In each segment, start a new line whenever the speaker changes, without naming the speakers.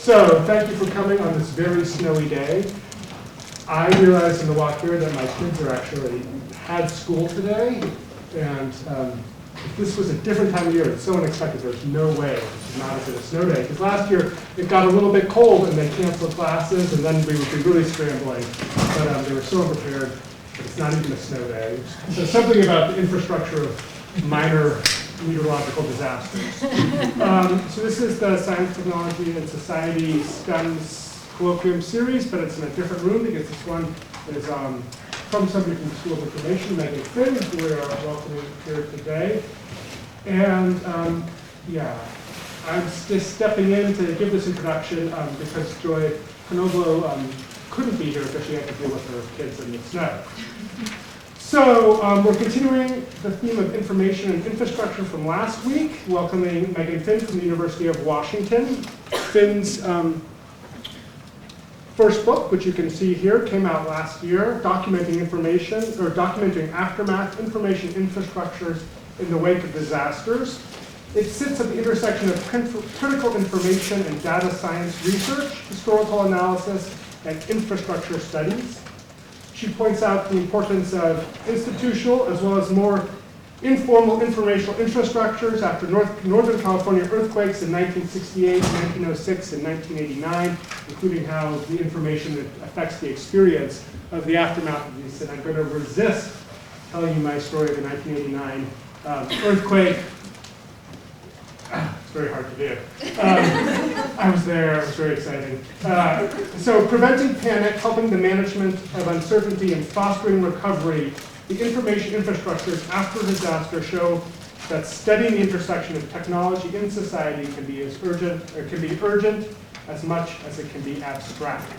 So, thank you for coming on this very snowy day. I realized in the walk here that my kids are actually had school today, and if this was a different time of year, it's so unexpected, there's no way it's not have been a snow day. Because last year, it got a little bit cold and they canceled classes, and then we would be really scrambling. But they were so unprepared, but it's not even a snow day. So something about the infrastructure of minor meteorological disasters. So this is the Science, Technology, and Society STEMS Colloquium series, but it's in a different room because this one is from somebody from the School of Information, Megan Finn, who we are welcoming here today. And yeah, I'm just stepping in to give this introduction because Joy Canoblo couldn't be here because she had to deal with her kids in the snow. So we're continuing the theme of information and infrastructure from last week, welcoming Megan Finn from the University of Washington. Finn's first book, which you can see here, came out last year, documenting aftermath information infrastructures in the wake of disasters. It sits at the intersection of critical information and data science research, historical analysis, and infrastructure studies. She points out the importance of institutional as well as more informal informational infrastructures after Northern California earthquakes in 1968, 1906, and 1989, including how the information that affects the experience of the aftermath of these. And I'm going to resist telling you my story of the 1989 earthquake. It's very hard to do. I was there, it was very exciting. So preventing panic, helping the management of uncertainty, and fostering recovery. The information infrastructures after disaster show that studying the intersection of technology in society can be urgent as much as it can be abstract.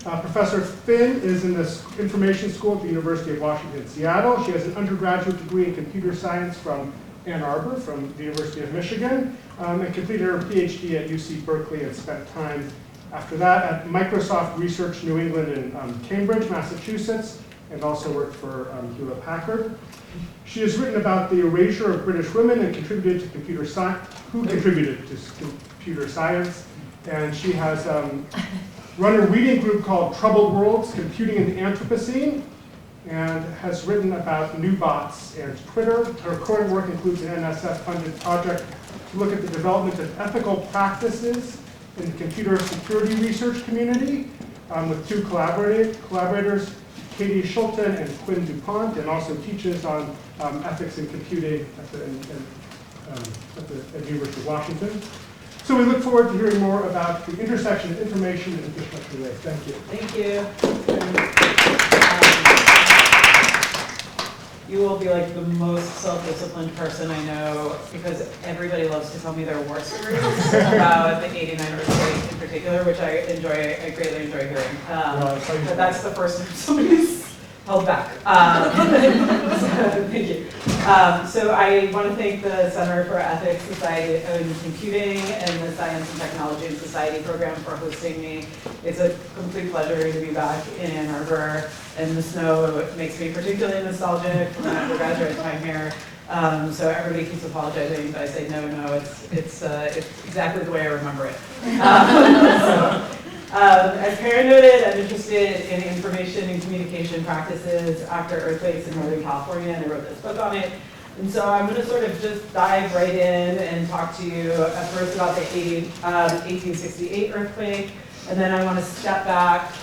Professor Finn is in the Information School at the University of Washington, Seattle. She has an undergraduate degree in computer science from Ann Arbor, from the University of Michigan, and completed her PhD at UC Berkeley and spent time after that at Microsoft Research New England in Cambridge, Massachusetts, and also worked for Hewlett Packard. She has written about the erasure of British women and contributed to computer science, and she has run a reading group called Troubled Worlds, Computing in the Anthropocene, and has written about new bots and Twitter. Her current work includes an NSF-funded project to look at the development of ethical practices in the computer security research community with two collaborators, Katie Schulten and Quinn DuPont, and also teaches on ethics in computing at the University of Washington. So we look forward to hearing more about the intersection of information and infrastructure today. Thank you.
Thank you. You will be like the most self-disciplined person I know because everybody loves to tell me their war stories about the 89 earthquake in particular, which I greatly enjoy hearing. But that's the first time somebody's held back. So, thank you. So I want to thank the Center for Ethics, Society, and Computing and the Science and Technology and Society program for hosting me. It's a complete pleasure to be back in Ann Arbor. And the snow makes me particularly nostalgic from my undergraduate time here. So everybody keeps apologizing, but I say no, it's exactly the way I remember it. As Karen noted, I'm interested in information and communication practices after earthquakes in Northern California, and I wrote this book on it. And so I'm going to sort of just dive right in and talk to you at first about the 1868 earthquake, and then I want to step back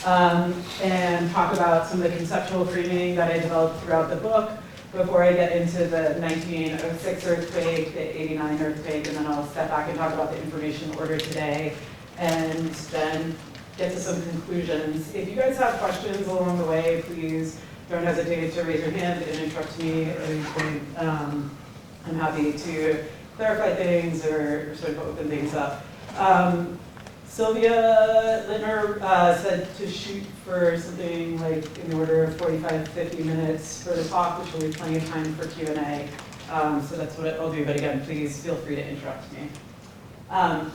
and talk about some of the conceptual framing that I developed throughout the book before I get into the 1906 earthquake, the 89 earthquake, and then I'll step back and talk about the information order today, and then get to some conclusions. If you guys have questions along the way, please don't hesitate to raise your hand and interrupt me at any point. I'm happy to clarify things or sort of open things up. Sylvia Littner said to shoot for something like in the order of 45, 50 minutes for the talk, which will be plenty of time for Q&A. So that's what I'll do, but again, please feel free to interrupt me.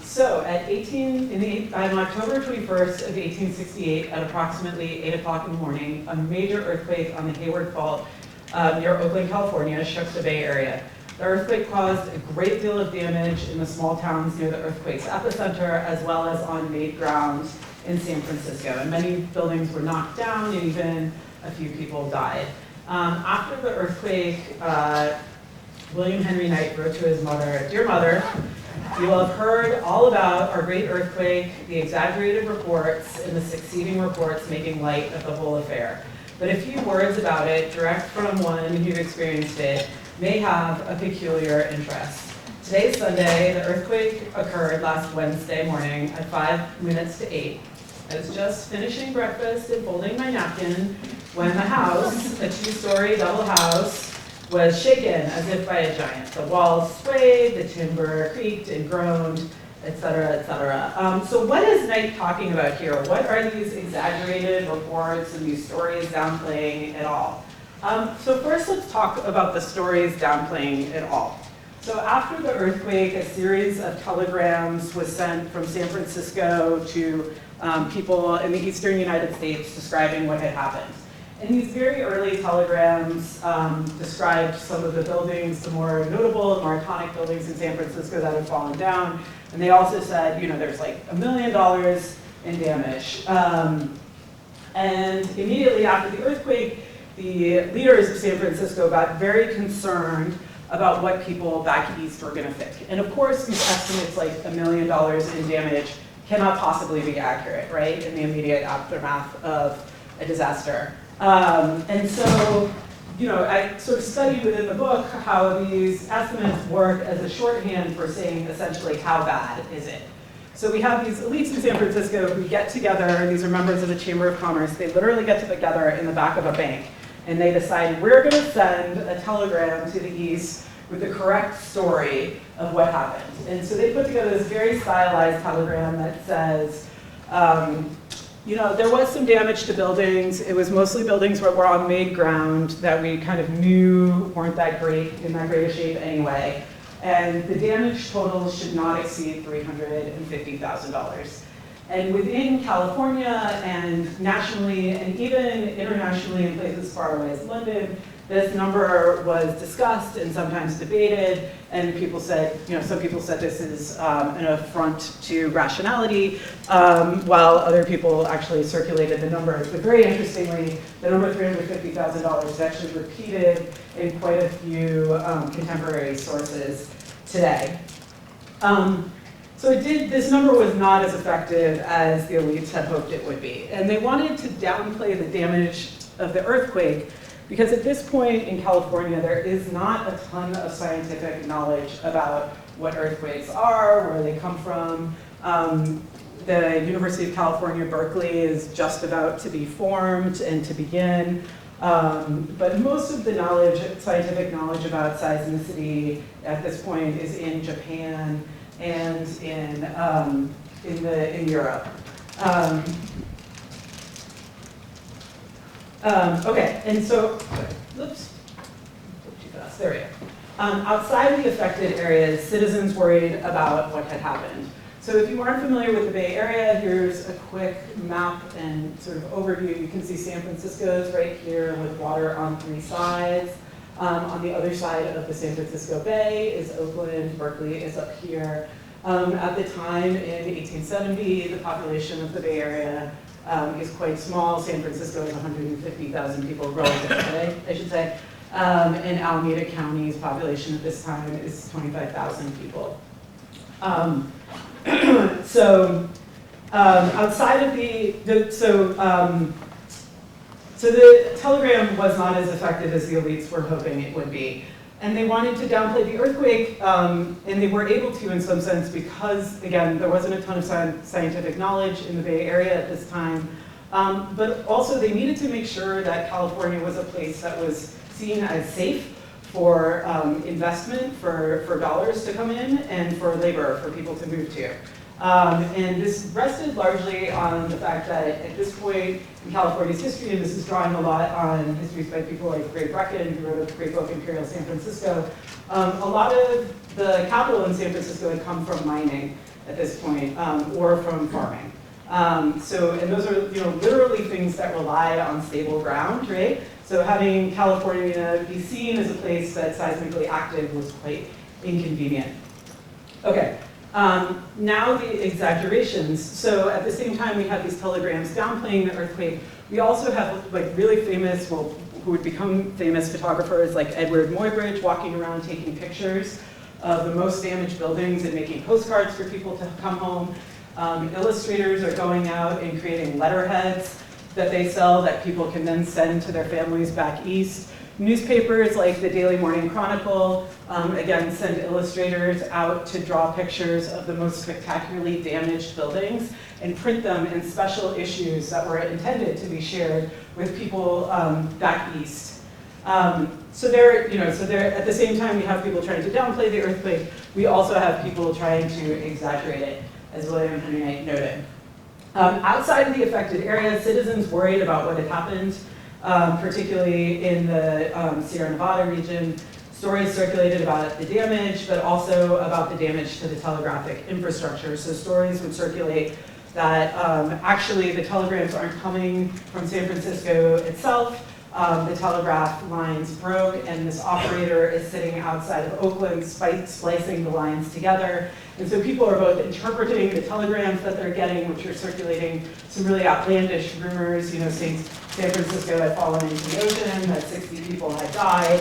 So on October 21st of 1868, at approximately 8 o'clock in the morning, a major earthquake on the Hayward Fault near Oakland, California, shook the Bay Area. The earthquake caused a great deal of damage in the small towns near the earthquake's epicenter, as well as on made ground in San Francisco. And many buildings were knocked down, and even a few people died. After the earthquake, William Henry Knight wrote to his mother, "Dear Mother, you will have heard all about our great earthquake, the exaggerated reports, and the succeeding reports making light of the whole affair. But a few words about it, direct from one who experienced it, may have a peculiar interest. Today's Sunday. The earthquake occurred last Wednesday morning at 5 minutes to 8. I was just finishing breakfast and folding my napkin when the house, a 2-story double house, was shaken as if by a giant. The walls swayed, the timber creaked and groaned, etc., etc." So what is Knight talking about here? What are these exaggerated reports and these stories downplaying at all? So first, let's talk about the stories downplaying it all. So after the earthquake, a series of telegrams was sent from San Francisco to people in the eastern United States describing what had happened. And these very early telegrams described some of the buildings, the more notable, more iconic buildings in San Francisco that had fallen down. And they also said, there's like $1 million in damage. And immediately after the earthquake, the leaders of San Francisco got very concerned about what people back east were going to think. And of course, these estimates like $1 million in damage cannot possibly be accurate, right, in the immediate aftermath of a disaster. And so, I sort of studied within the book how these estimates work as a shorthand for saying essentially how bad is it. So we have these elites in San Francisco who get together, these are members of the Chamber of Commerce, they literally get together in the back of a bank, and they decide, we're going to send a telegram to the east with the correct story of what happened. And so they put together this very stylized telegram that says, there was some damage to buildings. It was mostly buildings that were on made ground that we kind of knew weren't that great, in that great a shape anyway. And the damage total should not exceed $350,000. And within California and nationally and even internationally in places far away as London, this number was discussed and sometimes debated, and people said, some people said this is an affront to rationality, while other people actually circulated the numbers. But very interestingly, the number $350,000 is actually repeated in quite a few contemporary sources today. So this number was not as effective as the elites had hoped it would be. And they wanted to downplay the damage of the earthquake because at this point in California, there is not a ton of scientific knowledge about what earthquakes are, where they come from. The University of California, Berkeley is just about to be formed and to begin. But most of the scientific knowledge about seismicity at this point is in Japan and in Europe. Okay, and so, oops, too fast, there we go. Outside of the affected areas, citizens worried about what had happened. So if you aren't familiar with the Bay Area, here's a quick map and sort of overview. You can see San Francisco is right here with water on 3 sides. On the other side of the San Francisco Bay is Oakland, Berkeley is up here. At the time in 1870, the population of the Bay Area is quite small. San Francisco is 150,000 people relative today, I should say. And Alameda County's population at this time is 25,000 people. So outside of so the telegram was not as effective as the elites were hoping it would be. And they wanted to downplay the earthquake, and they were able to in some sense because, again, there wasn't a ton of scientific knowledge in the Bay Area at this time. But also they needed to make sure that California was a place that was seen as safe for investment, for dollars to come in, and for labor, for people to move to. And this rested largely on the fact that at this point in California's history, and this is drawing a lot on histories by people like Ray Brecken, who wrote a great book, Imperial San Francisco, a lot of the capital in San Francisco had come from mining at this point, or from farming. And those are literally things that rely on stable ground, right? So having California be seen as a place that's seismically active was quite inconvenient. Okay, now the exaggerations. So at the same time we have these telegrams downplaying the earthquake, we also have like really famous, well, who would become famous photographers like Edward Muybridge walking around taking pictures of the most damaged buildings and making postcards for people to come home. Illustrators are going out and creating letterheads that they sell that people can then send to their families back east. Newspapers like the Daily Morning Chronicle, again, send illustrators out to draw pictures of the most spectacularly damaged buildings and print them in special issues that were intended to be shared with people back east. So at the same time we have people trying to downplay the earthquake, we also have people trying to exaggerate it, as William Henry Knight noted. Outside of the affected areas, citizens worried about what had happened, particularly in the Sierra Nevada region. Stories circulated about the damage, but also about the damage to the telegraphic infrastructure. So stories would circulate that actually the telegrams aren't coming from San Francisco itself. The telegraph lines broke, and this operator is sitting outside of Oakland splicing the lines together. And so people are both interpreting the telegrams that they're getting, which are circulating some really outlandish rumors, saying San Francisco had fallen into the ocean, that 60 people had died.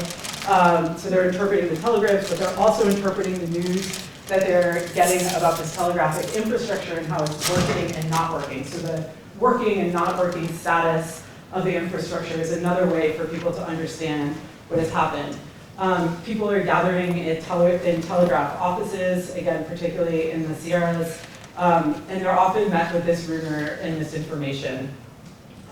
So they're interpreting the telegrams, but they're also interpreting the news that they're getting about this telegraphic infrastructure and how it's working and not working. So the working and not working status of the infrastructure is another way for people to understand what has happened. People are gathering in telegraph offices, again, particularly in the Sierras, and they're often met with this rumor and misinformation.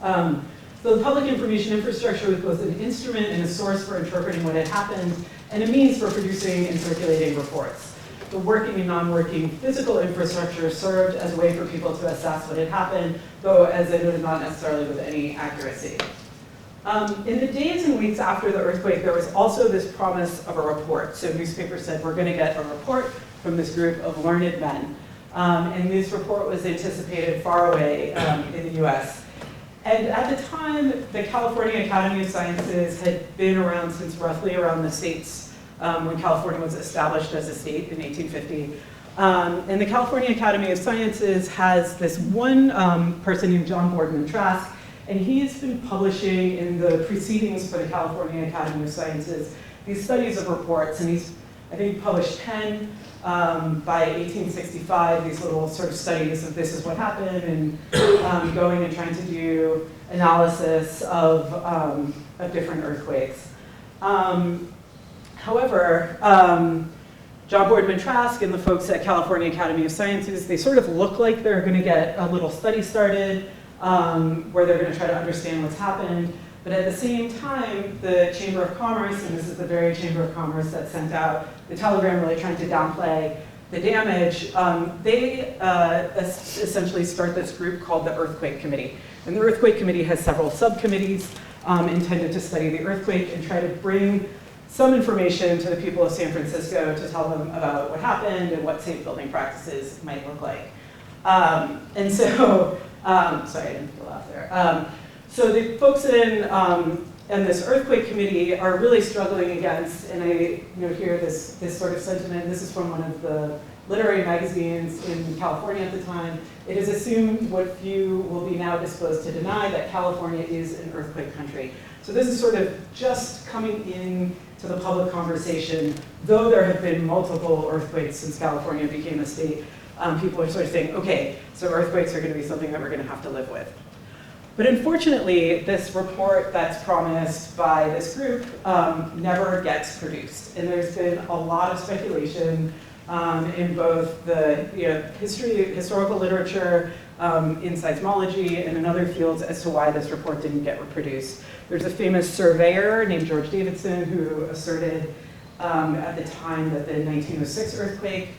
So the public information infrastructure was both an instrument and a source for interpreting what had happened, and a means for producing and circulating reports. The working and non-working physical infrastructure served as a way for people to assess what had happened, though as I noted, not necessarily with any accuracy. In the days and weeks after the earthquake, there was also this promise of a report. So newspapers said, we're going to get a report from this group of learned men. And this report was anticipated far away in the US. And at the time, the California Academy of Sciences had been around since roughly around the states when California was established as a state in 1850. And the California Academy of Sciences has this one person named John Boardman Trask, and he's been publishing in the proceedings for the California Academy of Sciences these studies of reports, and he's, I think, published 10 by 1865, these little sort of studies of this is what happened, and going and trying to do analysis of different earthquakes. However, John Boardman Trask and the folks at California Academy of Sciences, they sort of look like they're going to get a little study started where they're going to try to understand what's happened. But at the same time, the Chamber of Commerce, and this is the very Chamber of Commerce that sent out the telegram really trying to downplay the damage, they essentially start this group called the Earthquake Committee. And the Earthquake Committee has several subcommittees intended to study the earthquake and try to bring some information to the people of San Francisco to tell them about what happened and what safe building practices might look like. And so, sorry, I didn't feel out there. So the folks in this earthquake committee are really struggling against, and I note here this sort of sentiment. This is from one of the literary magazines in California at the time. It is assumed what few will be now disposed to deny that California is an earthquake country. So this is sort of just coming in to the public conversation, though there have been multiple earthquakes since California became a state. People are sort of saying, okay, so earthquakes are going to be something that we're going to have to live with. But unfortunately, this report that's promised by this group never gets produced. And there's been a lot of speculation in both the historical literature, in seismology, and in other fields as to why this report didn't get reproduced. There's a famous surveyor named George Davidson who asserted at the time that the 1906 earthquake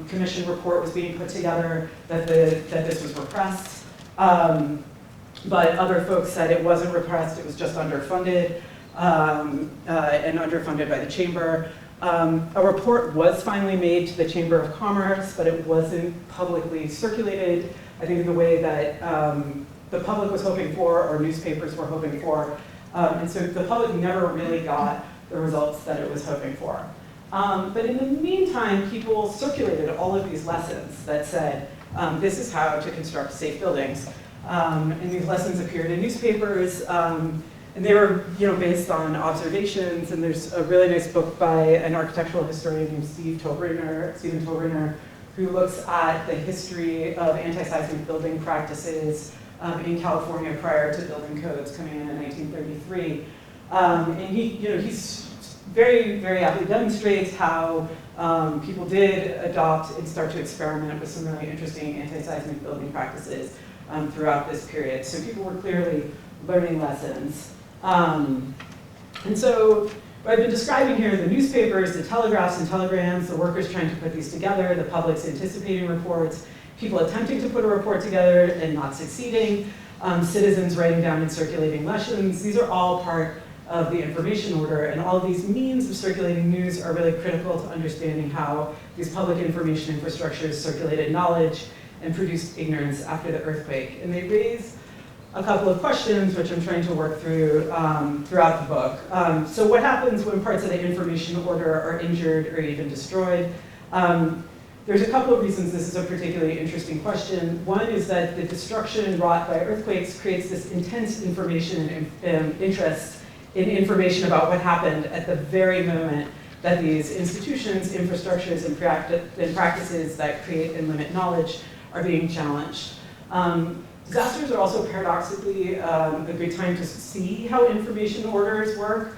commission report was being put together that this was repressed. But other folks said it wasn't repressed, it was just underfunded, and underfunded by the chamber. A report was finally made to the Chamber of Commerce, but it wasn't publicly circulated, I think in the way that the public was hoping for, or newspapers were hoping for. And so the public never really got the results that it was hoping for. But in the meantime, people circulated all of these lessons that said, this is how to construct safe buildings. And these lessons appeared in newspapers, and they were based on observations. And there's a really nice book by an architectural historian named Stephen Tobriner, who looks at the history of anti-seismic building practices in California prior to building codes coming in 1933. And he's very, very aptly demonstrates how people did adopt and start to experiment with some really interesting anti-seismic building practices throughout this period. So people were clearly learning lessons. And so what I've been describing here, the newspapers, the telegraphs and telegrams, the workers trying to put these together, the public's anticipating reports, people attempting to put a report together and not succeeding, citizens writing down and circulating lessons. These are all part of the information order, and all of these means of circulating news are really critical to understanding how these public information infrastructures circulated knowledge and produced ignorance after the earthquake. And they raise a couple of questions, which I'm trying to work through throughout the book. So what happens when parts of the information order are injured or even destroyed? There's a couple of reasons this is a particularly interesting question. One is that the destruction wrought by earthquakes creates this intense information and interest in information about what happened at the very moment that these institutions, infrastructures, and practices that create and limit knowledge are being challenged. Disasters are also paradoxically a good time to see how information orders work.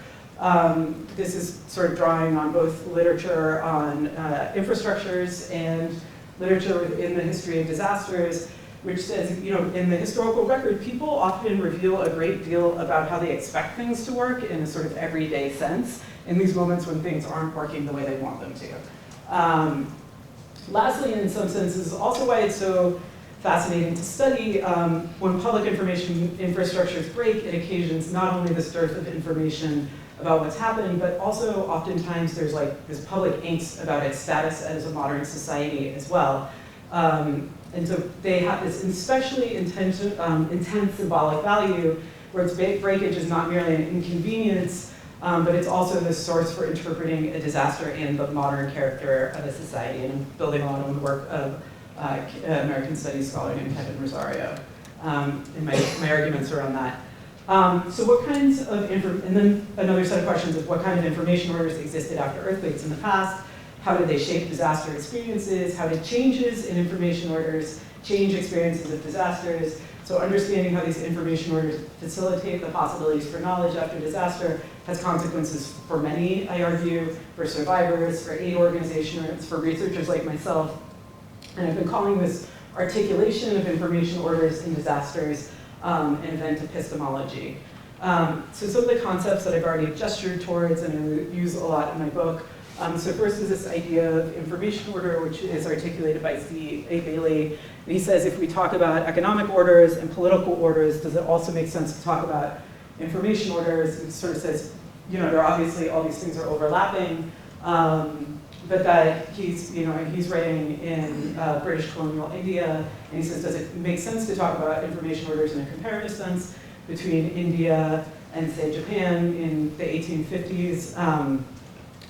This is sort of drawing on both literature on infrastructures and literature in the history of disasters, which says, in the historical record, people often reveal a great deal about how they expect things to work in a sort of everyday sense in these moments when things aren't working the way they want them to. Lastly, in some senses, also why it's so fascinating to study, when public information infrastructures break, it occasions not only this dearth of information about what's happening, but also oftentimes there's like this public angst about its status as a modern society as well. And so they have this especially intense symbolic value where its breakage is not merely an inconvenience, but it's also this source for interpreting a disaster and the modern character of a society, and building on the work of American Studies scholar named Kevin Rosario, in my arguments around that. So what kinds of, and then another set of questions of what kind of information orders existed after earthquakes in the past, how did they shape disaster experiences, how did changes in information orders change experiences of disasters, so understanding how these information orders facilitate the possibilities for knowledge after disaster has consequences for many, I argue, for survivors, for aid organizations, for researchers like myself. And I've been calling this articulation of information orders in disasters and event epistemology. So some of the concepts that I've already gestured towards and I use a lot in my book. So first is this idea of information order, which is articulated by C.A. Bailey. And he says if we talk about economic orders and political orders, does it also make sense to talk about information orders? It sort of says, there are obviously all these things are overlapping, but that he's writing in British colonial India, and he says, does it make sense to talk about information orders in a comparative sense between India and, say, Japan in the 1850s?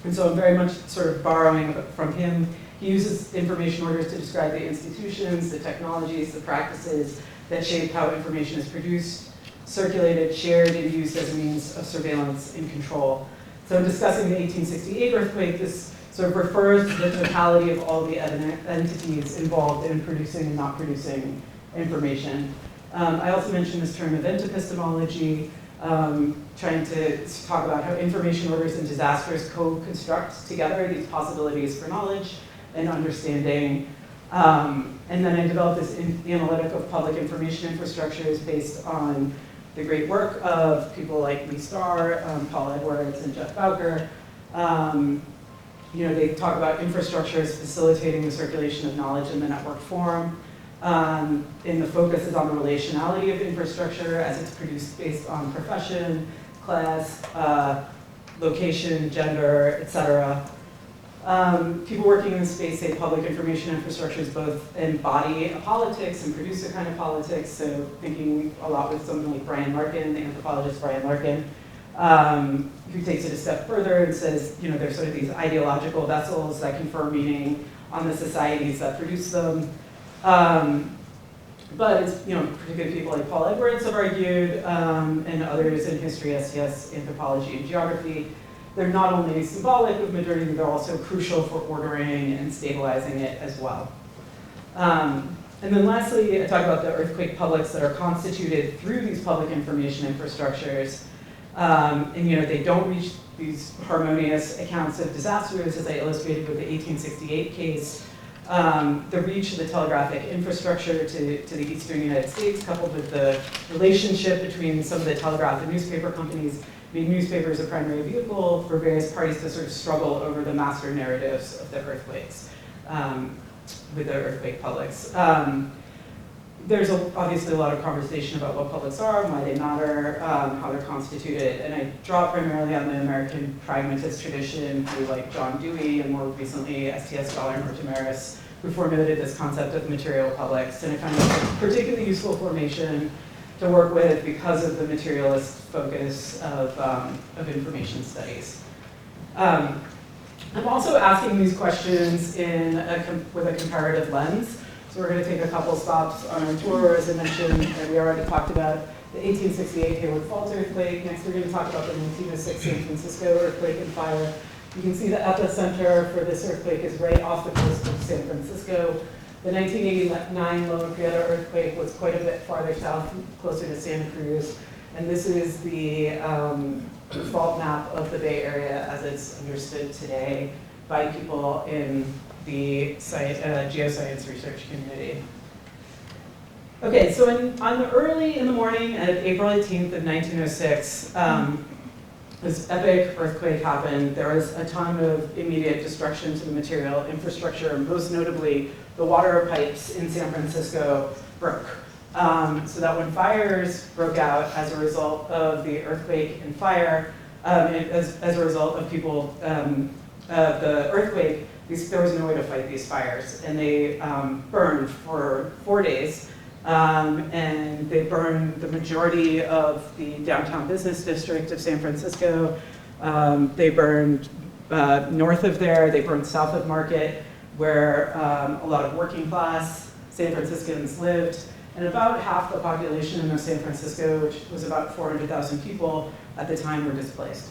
And so I'm very much sort of borrowing from him. He uses information orders to describe the institutions, the technologies, the practices that shape how information is produced, circulated, shared, and used as a means of surveillance and control. So in discussing the 1868 earthquake, this sort of refers to the totality of all the entities involved in producing and not producing information. I also mentioned this term event epistemology, trying to talk about how information orders and disasters co-construct together these possibilities for knowledge and understanding. And then I developed this analytic of public information infrastructures based on the great work of people like Lee Starr, Paul Edwards, and Jeff Bowker. They talk about infrastructures facilitating the circulation of knowledge in the network form. And the focus is on the relationality of infrastructure as it's produced based on profession, class, location, gender, etc. People working in the space say public information infrastructures both embody a politics and produce a kind of politics. So thinking a lot with someone like Brian Larkin, the anthropologist Brian Larkin, who takes it a step further and says, there's sort of these ideological vessels that confer meaning on the societies that produce them. But it's, particularly people like Paul Edwards have argued, and others in history, STS, anthropology, and geography, they're not only symbolic of modernity, they're also crucial for ordering and stabilizing it as well. And then lastly, I talk about the earthquake publics that are constituted through these public information infrastructures. And they don't reach these harmonious accounts of disasters, as I illustrated with the 1868 case. The reach of the telegraphic infrastructure to the eastern United States, coupled with the relationship between some of the telegraph and newspaper companies, made newspapers a primary vehicle for various parties to sort of struggle over the master narratives of the earthquakes, with the earthquake publics. There's obviously a lot of conversation about what publics are, why they matter, how they're constituted, and I draw primarily on the American pragmatist tradition through like John Dewey and more recently STS scholar Martin Maris, who formulated this concept of material publics, and I find it a particularly useful formation to work with because of the materialist focus of information studies. I'm also asking these questions with a comparative lens. So we're going to take a couple stops on our tour, as I mentioned, and we already talked about the 1868 Hayward Fault earthquake. Next, we're going to talk about the 1906 San Francisco earthquake and fire. You can see the epicenter for this earthquake is right off the coast of San Francisco. The 1989 Loma Prieta earthquake was quite a bit farther south, closer to Santa Cruz. And this is the fault map of the Bay Area as it's understood today by people in the geoscience research community. Okay, so early in the morning of April 18th of 1906, this epic earthquake happened. There was a ton of immediate destruction to the material infrastructure, most notably the water pipes in San Francisco broke. So that when fires broke out as a result of the earthquake and fire, as a result of people, the earthquake, there was no way to fight these fires. And they burned for 4 days. And they burned the majority of the downtown business district of San Francisco. They burned north of there, they burned south of Market, where a lot of working class San Franciscans lived. And about half the population of San Francisco, which was about 400,000 people at the time, were displaced.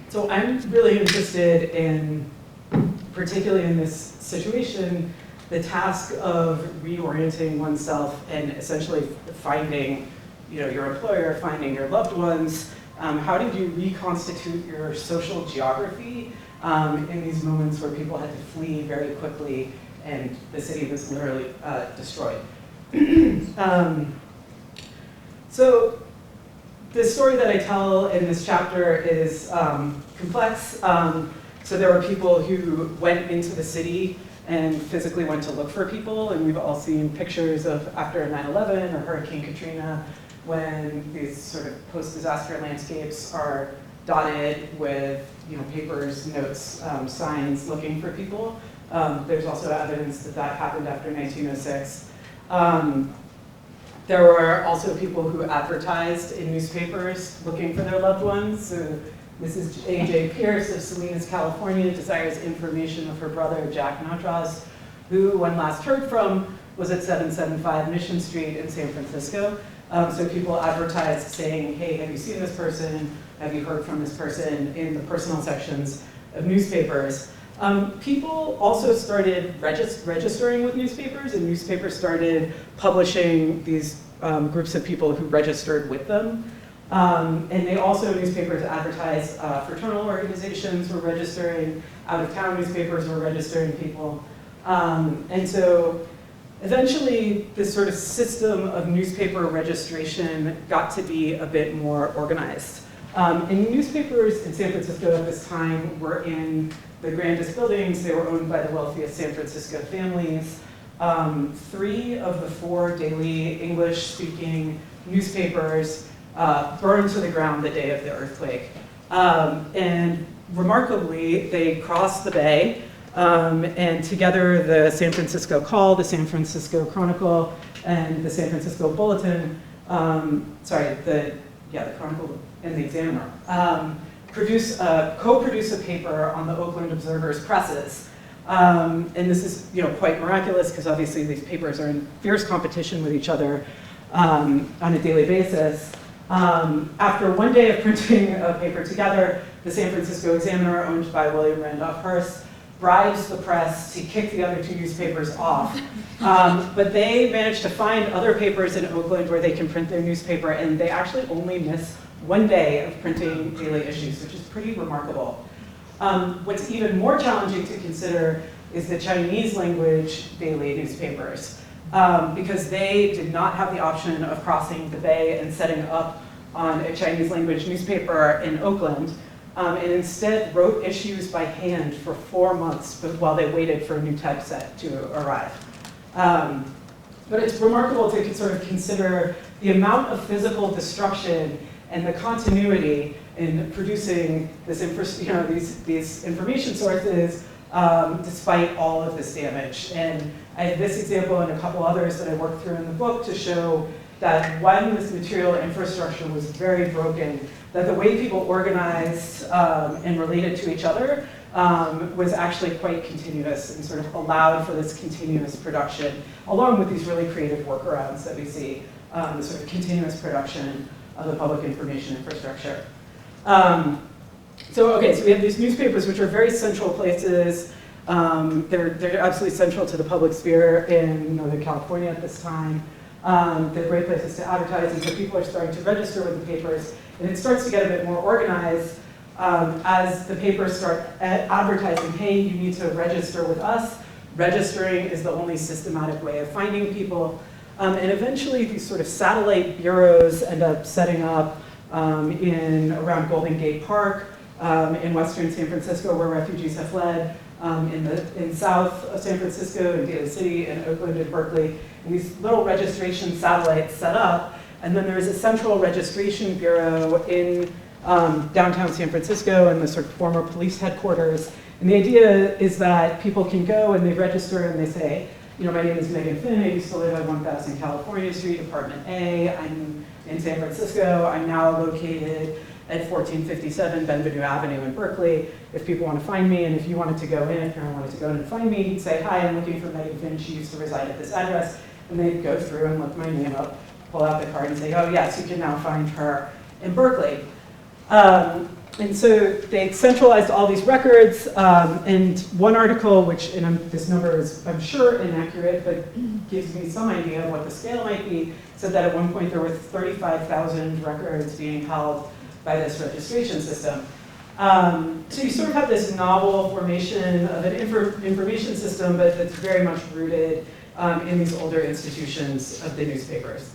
So I'm really interested in, particularly in this situation, the task of reorienting oneself and essentially finding, your employer, finding your loved ones. How did you reconstitute your social geography in these moments where people had to flee very quickly and the city was literally destroyed? So the story that I tell in this chapter is complex. So there were people who went into the city and physically went to look for people, and we've all seen pictures of after 9/11 or Hurricane Katrina, when these sort of post-disaster landscapes are dotted with papers, notes, signs looking for people. There's also evidence that that happened after 1906. There were also people who advertised in newspapers looking for their loved ones. So this is A.J. Pierce of Salinas, California, desires information of her brother, Jack Natras, who, when last heard from, was at 775 Mission Street in San Francisco. So people advertised saying, hey, have you seen this person? Have you heard from this person in the personal sections of newspapers? People also started registering with newspapers, and newspapers started publishing these groups of people who registered with them. And they also, newspapers advertised fraternal organizations were registering, out-of-town newspapers were registering people. And so eventually this sort of system of newspaper registration got to be a bit more organized. And newspapers in San Francisco at this time were in the grandest buildings. They were owned by the wealthiest San Francisco families. 3 of the 4 daily English-speaking newspapers burned to the ground the day of the earthquake. And remarkably, they crossed the bay, and together the San Francisco Call, the San Francisco Chronicle, and the San Francisco Bulletin, the Chronicle and the Examiner, co-produce a paper on the Oakland Observer's presses. And this is quite miraculous because obviously these papers are in fierce competition with each other on a daily basis. After one day of printing a paper together, the San Francisco Examiner, owned by William Randolph Hearst, bribes the press to kick the other two newspapers off. But they managed to find other papers in Oakland where they can print their newspaper, and they actually only miss one day of printing daily issues, which is pretty remarkable. What's even more challenging to consider is the Chinese language daily newspapers, because they did not have the option of crossing the bay and setting up on a Chinese language newspaper in Oakland, and instead wrote issues by hand for 4 months while they waited for a new typeset to arrive. But it's remarkable to sort of consider the amount of physical destruction and the continuity in producing this these information sources despite all of this damage. And I have this example and a couple others that I worked through in the book to show that when this material infrastructure was very broken, that the way people organized and related to each other was actually quite continuous and sort of allowed for this continuous production, along with these really creative workarounds that we see, the sort of continuous production of the public information infrastructure. So we have these newspapers which are very central places. They're absolutely central to the public sphere in Northern California at this time. They're great places to advertise, and so people are starting to register with the papers, and it starts to get a bit more organized as the papers start advertising, hey, you need to register with us. Registering is the only systematic way of finding people. And eventually these sort of satellite bureaus end up setting up around Golden Gate Park in western San Francisco, where refugees have fled, in south of San Francisco, in Daly City, and Oakland, and Berkeley. And these little registration satellites set up, and then there's a central registration bureau in downtown San Francisco and the sort of former police headquarters. And the idea is that people can go and they register and they say, my name is Megan Finn, I used to live at 1000 California Street, Apartment A, I'm in San Francisco, I'm now located at 1457 Benvenue Avenue in Berkeley. If people want to find me, and if you wanted to go in, if Karen wanted to go in and find me, you'd say, hi, I'm looking for Megan Finn, she used to reside at this address, and they'd go through and look my name up, pull out the card and say, oh yes, you can now find her in Berkeley. And so they centralized all these records, and one article, and this number is, I'm sure, inaccurate, but gives me some idea of what the scale might be, said that at one point there were 35,000 records being held by this registration system. So you sort of have this novel formation of an information system, but that's very much rooted in these older institutions of the newspapers.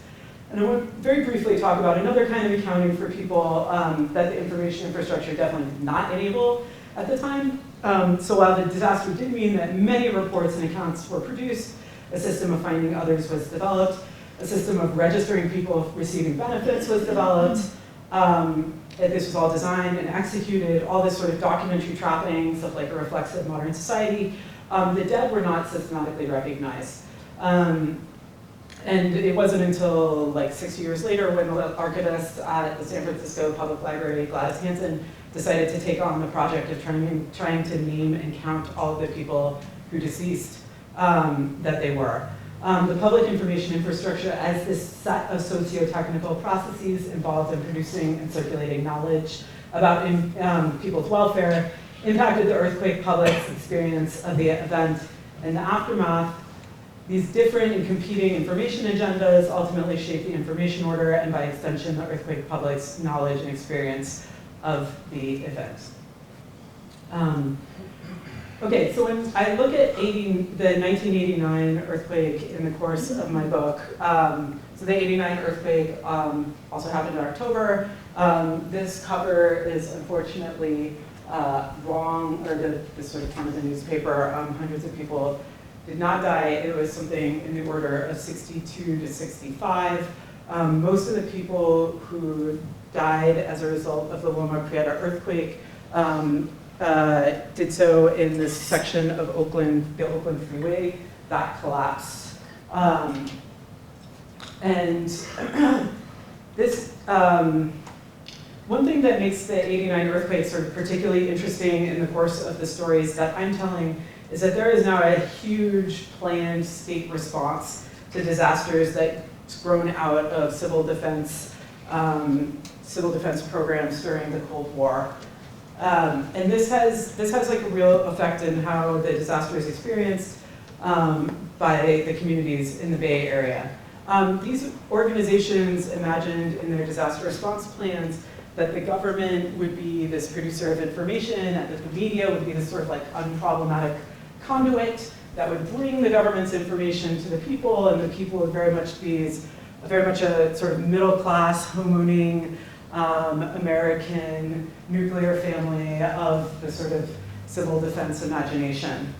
And I want to very briefly talk about another kind of accounting for people that the information infrastructure definitely did not enable at the time. So while the disaster did mean that many reports and accounts were produced, a system of finding others was developed, a system of registering people receiving benefits was developed. This was all designed and executed, all this sort of documentary trappings of like a reflexive modern society. The dead were not systematically recognized. And it wasn't until like 6 years later when the archivist at the San Francisco Public Library, Gladys Hansen, decided to take on the project of trying to name and count all of the people who deceased that they were. The public information infrastructure as this set of socio-technical processes involved in producing and circulating knowledge about people's welfare impacted the earthquake public's experience of the event and the aftermath. These different and competing information agendas ultimately shape the information order and by extension the earthquake public's knowledge and experience of the event. Okay, so when I look at the 1989 earthquake in the course of my book, so the 89 earthquake also happened in October. This cover is unfortunately wrong, or the sort of front of the newspaper. Hundreds of people did not die. It was something in the order of 62 to 65. Most of the people who died as a result of the Loma Prieta earthquake did so in this section of Oakland, the Oakland Freeway, that collapsed. And this, one thing that makes the '89 earthquake sort of particularly interesting in the course of the stories that I'm telling is that there is now a huge planned state response to disasters that's grown out of civil defense programs during the Cold War. And this has like a real effect in how the disaster is experienced by the communities in the Bay Area. These organizations imagined in their disaster response plans that the government would be this producer of information, and that the media would be this sort of like unproblematic conduit that would bring the government's information to the people, and the people would very much be a sort of middle-class, home-owning, American nuclear family of the sort of civil defense imagination.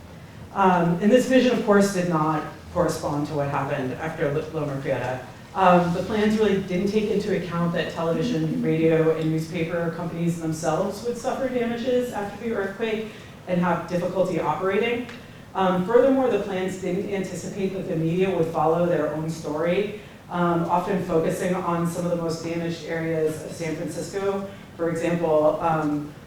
And this vision, of course, did not correspond to what happened after Loma Prieta. The plans really didn't take into account that television, radio, and newspaper companies themselves would suffer damages after the earthquake and have difficulty operating. Furthermore, the plans didn't anticipate that the media would follow their own story, often focusing on some of the most damaged areas of San Francisco. For example,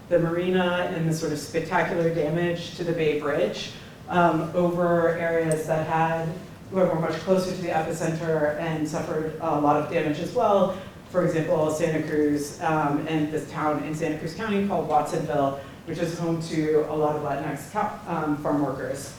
the marina and the sort of spectacular damage to the Bay Bridge over areas that were much closer to the epicenter and suffered a lot of damage as well. For example, Santa Cruz and this town in Santa Cruz County called Watsonville, which is home to a lot of Latinx farm workers.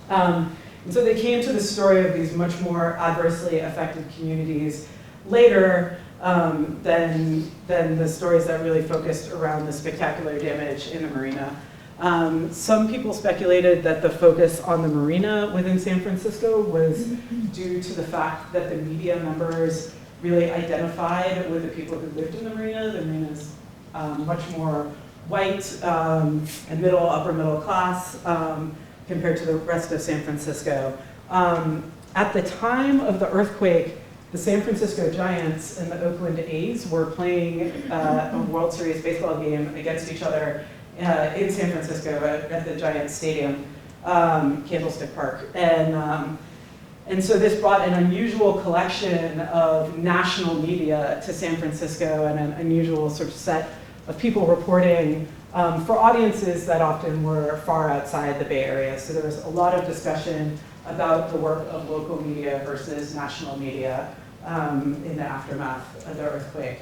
And so they came to the story of these much more adversely affected communities later than the stories that really focused around the spectacular damage in the marina. Some people speculated that the focus on the marina within San Francisco was due to the fact that the media members really identified with the people who lived in the marina. The marina is much more white and upper middle class compared to the rest of San Francisco. At the time of the earthquake, the San Francisco Giants and the Oakland A's were playing a World Series baseball game against each other in San Francisco at the Giants Stadium, Candlestick Park. And so this brought an unusual collection of national media to San Francisco and an unusual sort of set of people reporting for audiences that often were far outside the Bay Area. So there was a lot of discussion about the work of local media versus national media in the aftermath of the earthquake.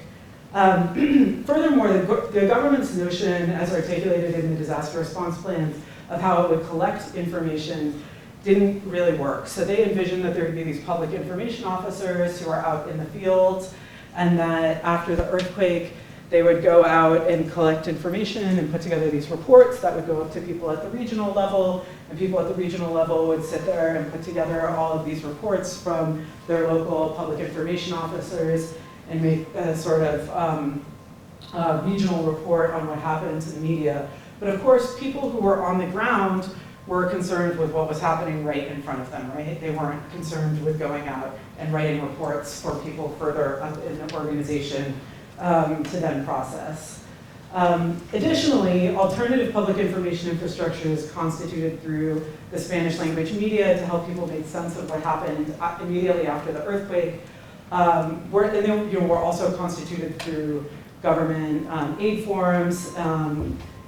Furthermore, the government's notion, as articulated in the disaster response plans, of how it would collect information didn't really work. So they envisioned that there would be these public information officers who are out in the field, and that after the earthquake, they would go out and collect information and put together these reports that would go up to people at the regional level, and people at the regional level would sit there and put together all of these reports from their local public information officers and make a sort of regional report on what happened to the media. But of course, people who were on the ground were concerned with what was happening right in front of them, right? They weren't concerned with going out and writing reports for people further up in the organization to then process. Additionally, alternative public information infrastructure is constituted through the Spanish language media to help people make sense of what happened immediately after the earthquake. We're also constituted through government aid forums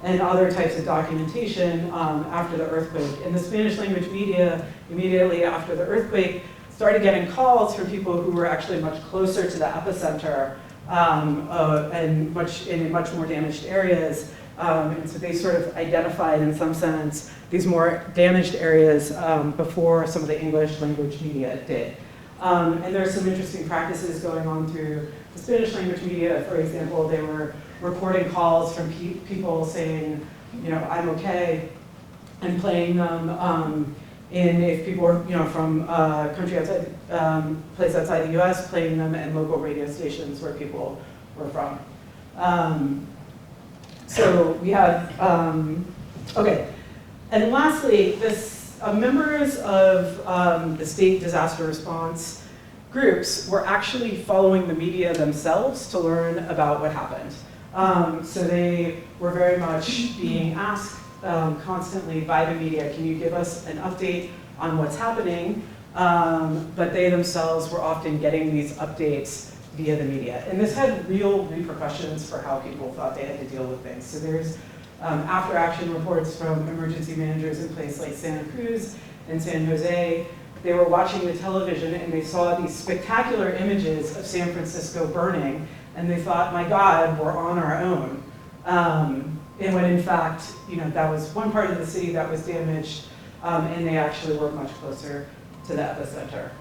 and other types of documentation after the earthquake. And the Spanish language media, immediately after the earthquake, started getting calls from people who were actually much closer to the epicenter and in much more damaged areas. And so they sort of identified, in some sense, these more damaged areas before some of the English language media did. And there are some interesting practices going on through the Spanish language media. For example, they were recording calls from people saying, you know, I'm okay, and playing them if people were, you know, from country outside, place outside the US, playing them in local radio stations where people were from. So we have, okay. And lastly, members of the state disaster response groups were actually following the media themselves to learn about what happened. So they were very much being asked constantly by the media, can you give us an update on what's happening? But they themselves were often getting these updates via the media. And this had real repercussions for how people thought they had to deal with things. So there's after-action reports from emergency managers in places like Santa Cruz and San Jose. They were watching the television and they saw these spectacular images of San Francisco burning, and they thought, my God, we're on our own. And when in fact, that was one part of the city that was damaged, and they actually were much closer to the epicenter.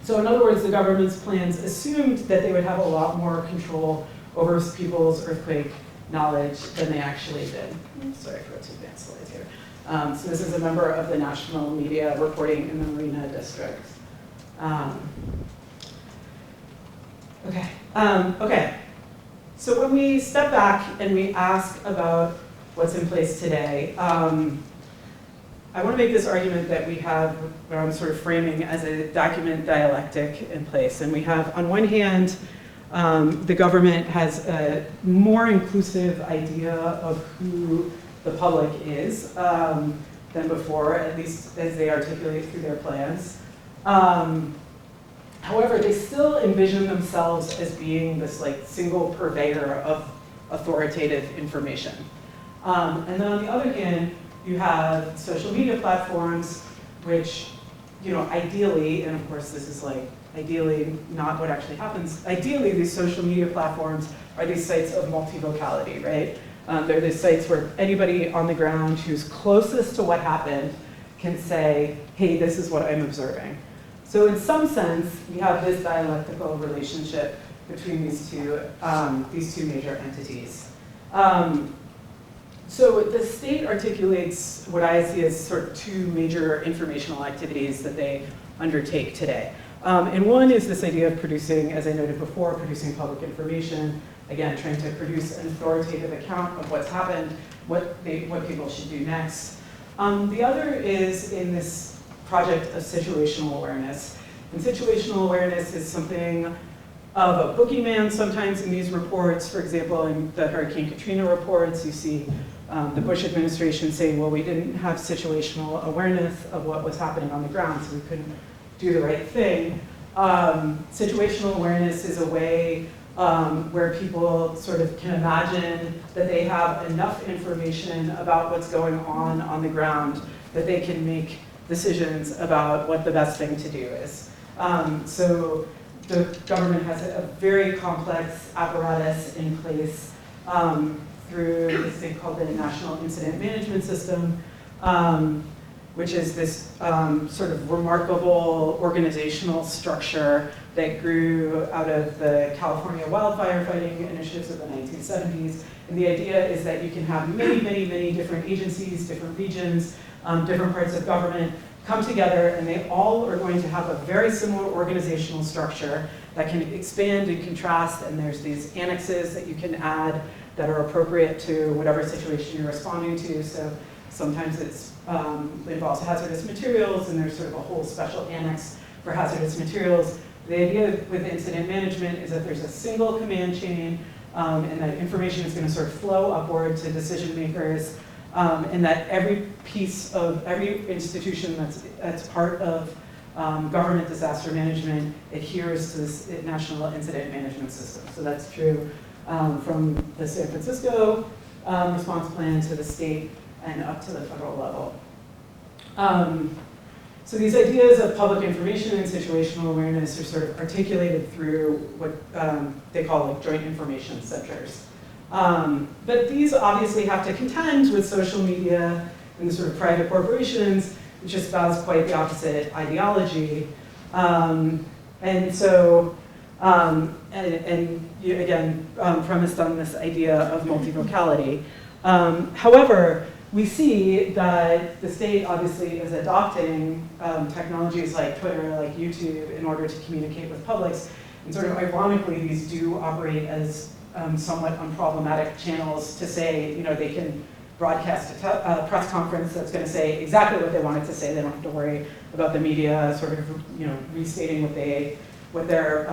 So in other words, the government's plans assumed that they would have a lot more control over people's earthquake knowledge than they actually did. Sorry for too advanced slides here. So this is a member of the national media reporting in the Marina District. Okay. So when we step back and we ask about what's in place today, I want to make this argument that we have what I'm sort of framing as a document dialectic in place. And we have, on one hand, the government has a more inclusive idea of who the public is than before, at least as they articulate through their plans. However, they still envision themselves as being this single purveyor of authoritative information. And then on the other hand, you have social media platforms, which, ideally, and of course this is ideally not what actually happens, ideally these social media platforms are these sites of multivocality, right? They're these sites where anybody on the ground who's closest to what happened can say, hey, this is what I'm observing. So in some sense, we have this dialectical relationship between these two major entities. So the state articulates what I see as sort of two major informational activities that they undertake today. And one is this idea of producing, as I noted before, producing public information, again, trying to produce an authoritative account of what's happened, what people should do next. The other is in this project of situational awareness. And situational awareness is something of a boogeyman sometimes in these reports. For example, in the Hurricane Katrina reports, you see the Bush administration saying, well, we didn't have situational awareness of what was happening on the ground, so we couldn't do the right thing. Situational awareness is a way where people sort of can imagine that they have enough information about what's going on the ground that they can make decisions about what the best thing to do is. So the government has a very complex apparatus in place through this thing called the National Incident Management System, which is this sort of remarkable organizational structure that grew out of the California wildfire fighting initiatives of the 1970s. And the idea is that you can have many, many, many different agencies, different regions, different parts of government come together, and they all are going to have a very similar organizational structure that can expand and contrast, and there's these annexes that you can add that are appropriate to whatever situation you're responding to. So sometimes it involves hazardous materials, and there's sort of a whole special annex for hazardous materials. The idea with incident management is that there's a single command chain, and that information is going to sort of flow upward to decision makers, and that every institution that's part of government disaster management adheres to this National Incident Management System. So that's true from the San Francisco response plan to the state and up to the federal level. So these ideas of public information and situational awareness are sort of articulated through what they call joint information centers. But these obviously have to contend with social media and the sort of private corporations, which espouse quite the opposite ideology. And so, again, premised on this idea of multivocality. However, we see that the state obviously is adopting technologies like Twitter, like YouTube, in order to communicate with publics. And sort of ironically, these do operate as somewhat unproblematic channels to say, they can broadcast a press conference that's going to say exactly what they want it to say. They don't have to worry about the media sort of, restating what their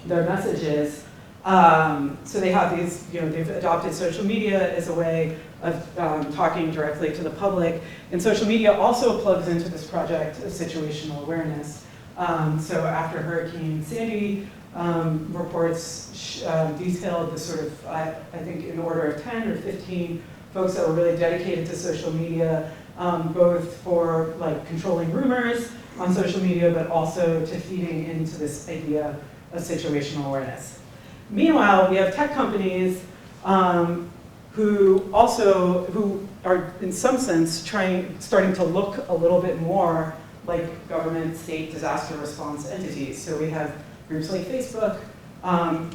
message is. So they have these, they've adopted social media as a way of talking directly to the public. And social media also plugs into this project of situational awareness. So after Hurricane Sandy, reports detailed the sort of, I think in the order of 10 or 15 folks that were really dedicated to social media, both for like controlling rumors on social media, but also to feeding into this idea of situational awareness. Meanwhile, we have tech companies who are in some sense starting to look a little bit more like government, state disaster response entities. So we have groups like Facebook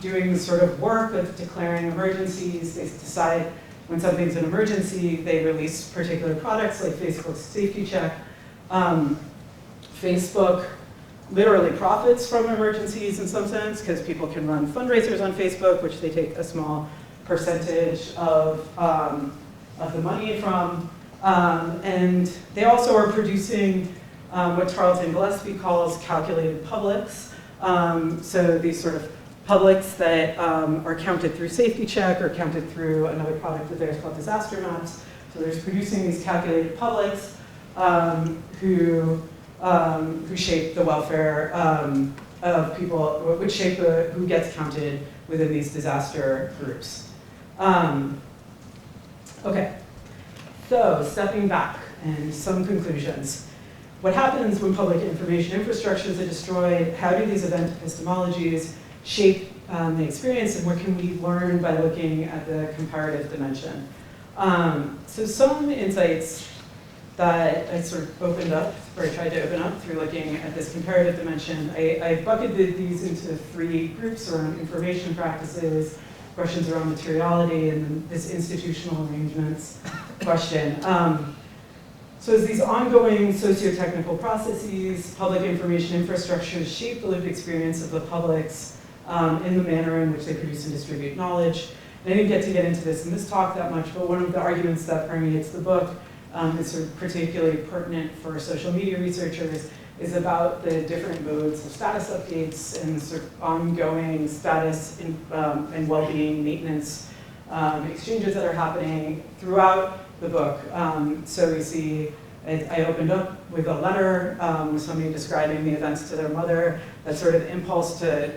doing the sort of work of declaring emergencies. They decide when something's an emergency, they release particular products like Facebook's Safety Check. Facebook literally profits from emergencies in some sense because people can run fundraisers on Facebook, which they take a small percentage of the money from. And they also are producing what Tarleton Gillespie calls calculated publics. So these sort of publics that are counted through Safety Check or counted through another product of theirs called Disaster Maps. So there's producing these calculated publics who shape the welfare of people, which shape who gets counted within these disaster groups. Okay, so stepping back and some conclusions. What happens when public information infrastructures are destroyed? How do these event epistemologies shape the experience, and what can we learn by looking at the comparative dimension? So some insights that I sort of opened up, or tried to open up through looking at this comparative dimension. I bucketed these into 3 groups around information practices, questions around materiality, and then this institutional arrangements question. So as these ongoing socio-technical processes, public information infrastructures shape the lived experience of the publics in the manner in which they produce and distribute knowledge. And I didn't get into this in this talk that much, but one of the arguments that permeates the book is sort of particularly pertinent for social media researchers is about the different modes of status updates and sort of ongoing status and well-being maintenance exchanges that are happening throughout the book. So we see, I opened up with a letter with somebody describing the events to their mother. That sort of impulse to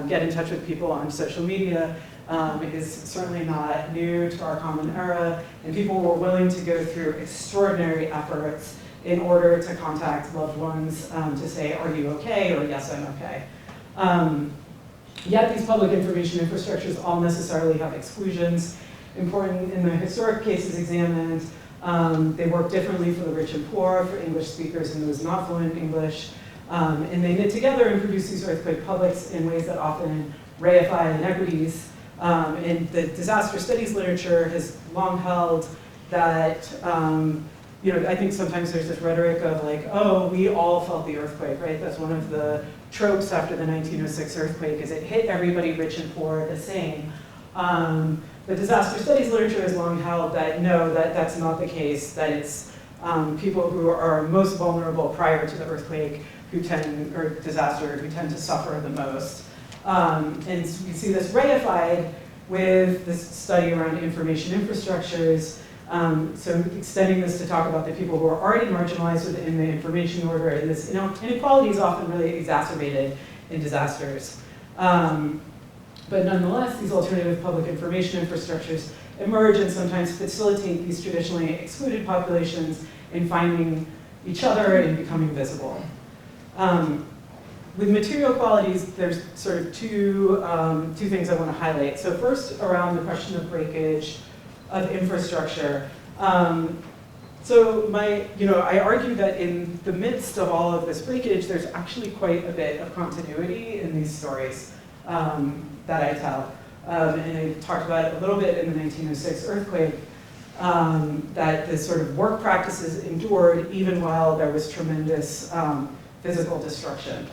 get in touch with people on social media is certainly not new to our common era, and people were willing to go through extraordinary efforts in order to contact loved ones to say, are you okay, or yes, I'm okay. Yet these public information infrastructures all necessarily have exclusions. Important in the historic cases examined, they work differently for the rich and poor, for English speakers and those not fluent in English, and they knit together and produce these earthquake publics in ways that often reify inequities. And the disaster studies literature has long held that, I think sometimes there's this rhetoric of like, oh, we all felt the earthquake, right? That's one of the tropes after the 1906 earthquake, is it hit everybody, rich and poor, the same. The disaster studies literature has long held that no, that's not the case, that it's people who are most vulnerable prior to the earthquake or disaster who tend to suffer the most. And we see this reified with this study around information infrastructures. So extending this to talk about the people who are already marginalized within the information order, and this inequality is often really exacerbated in disasters. But nonetheless, these alternative public information infrastructures emerge and sometimes facilitate these traditionally excluded populations in finding each other and becoming visible. With material qualities, there's sort of two things I want to highlight. So first, around the question of breakage of infrastructure. I argue that in the midst of all of this breakage, there's actually quite a bit of continuity in these stories that I tell. And I talked about it a little bit in the 1906 earthquake, that the sort of work practices endured even while there was tremendous physical destruction.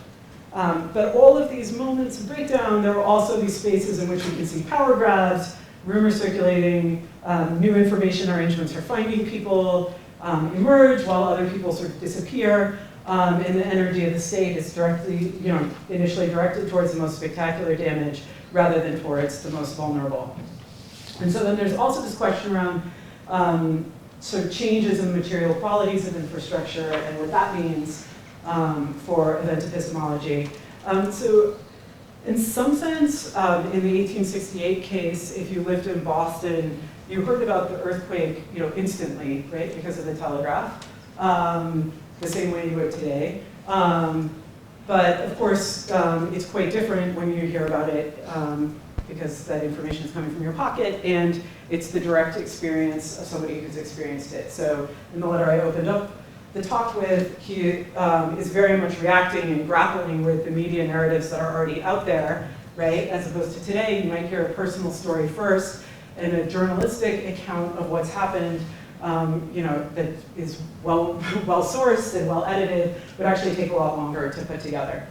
But all of these moments of breakdown, there are also these spaces in which we can see power grabs, rumors circulating, new information arrangements for finding people emerge while other people sort of disappear. and the energy of the state is directly, initially directed towards the most spectacular damage rather than towards the most vulnerable. And so then there's also this question around sort of changes in the material qualities of infrastructure and what that means for event epistemology. So in some sense, in the 1868 case, if you lived in Boston, you heard about the earthquake, instantly, right, because of the telegraph, the same way you would today. But of course, it's quite different when you hear about it because that information is coming from your pocket, and it's the direct experience of somebody who's experienced it. So in the letter I opened up the talk with, he is very much reacting and grappling with the media narratives that are already out there, right? As opposed to today, you might hear a personal story first and a journalistic account of what's happened, that is well sourced and well edited, would actually take a lot longer to put together.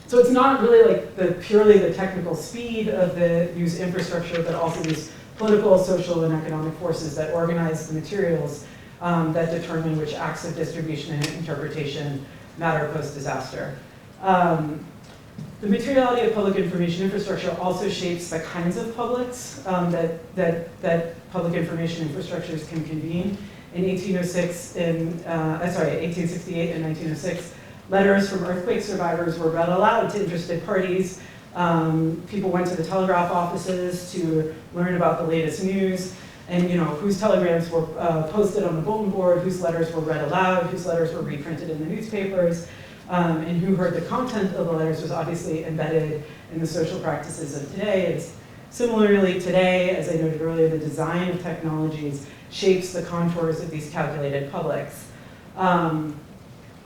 So it's not really like purely the technical speed of the news infrastructure, but also these political, social, and economic forces that organize the materials that determine which acts of distribution and interpretation matter post-disaster. The materiality of public information infrastructure also shapes the kinds of publics that public information infrastructures can convene. In 1868 and 1906, letters from earthquake survivors were read aloud to interested parties. People went to the telegraph offices to learn about the latest news, and whose telegrams were posted on the bulletin board, whose letters were read aloud, whose letters were reprinted in the newspapers, and who heard the content of the letters was obviously embedded in the social practices of today. It's similarly today, as I noted earlier, the design of technologies shapes the contours of these calculated publics.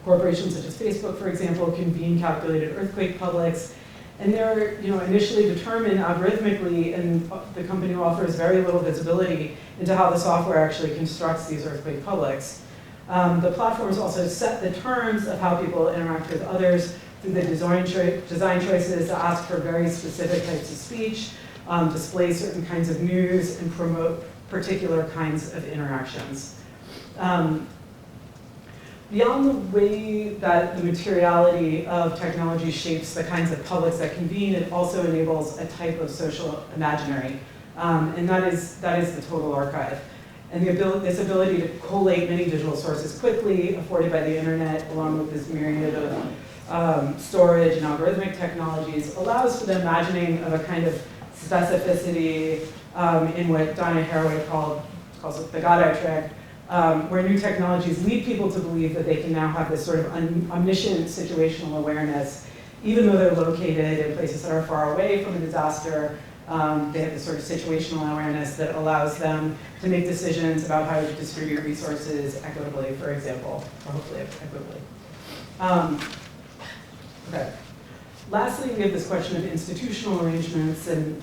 Corporations such as Facebook, for example, convene calculated earthquake publics, and they're initially determined algorithmically, and the company offers very little visibility into how the software actually constructs these earthquake publics. The platforms also set the terms of how people interact with others through the design choices to ask for very specific types of speech, display certain kinds of news, and promote particular kinds of interactions. Beyond the way that the materiality of technology shapes the kinds of publics that convene, it also enables a type of social imaginary, and that is the total archive. And this ability to collate many digital sources quickly, afforded by the internet, along with this myriad of storage and algorithmic technologies, allows for the imagining of a kind of specificity in what Donna Haraway calls it the Godot trick, where new technologies lead people to believe that they can now have this sort of omniscient situational awareness, even though they're located in places that are far away from a disaster. They have this sort of situational awareness that allows them to make decisions about how to distribute resources equitably, for example, or hopefully equitably. Okay. Lastly, we have this question of institutional arrangements, and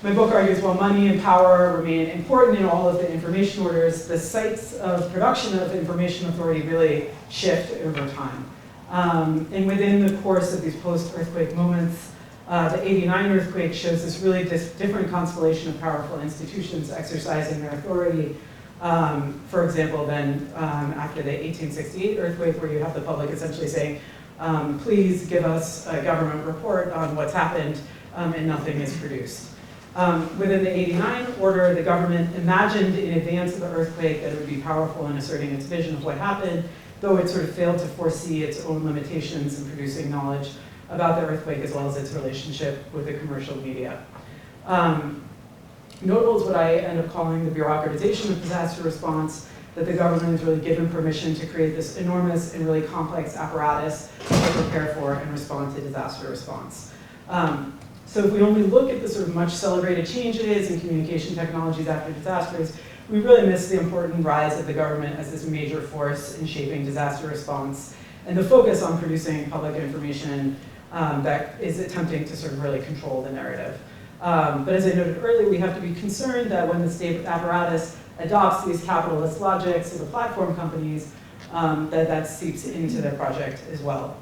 my book argues while money and power remain important in all of the information orders, the sites of production of information authority really shift over time. And within the course of these post-earthquake moments, the '89 earthquake shows this really different constellation of powerful institutions exercising their authority. For example, then after the 1868 earthquake, where you have the public essentially saying, please give us a government report on what's happened, and nothing is produced. Within the '89 order, the government imagined in advance of the earthquake that it would be powerful in asserting its vision of what happened, though it sort of failed to foresee its own limitations in producing knowledge about the earthquake as well as its relationship with the commercial media. Notable is what I end up calling the bureaucratization of disaster response, that the government is really given permission to create this enormous and really complex apparatus to prepare for and respond to disaster response. So if we only look at the sort of much celebrated changes in communication technologies after disasters, we really miss the important rise of the government as this major force in shaping disaster response and the focus on producing public information that is attempting to sort of really control the narrative. But as I noted earlier, we have to be concerned that when the state apparatus adopts these capitalist logics of the platform companies, that seeps into their project as well.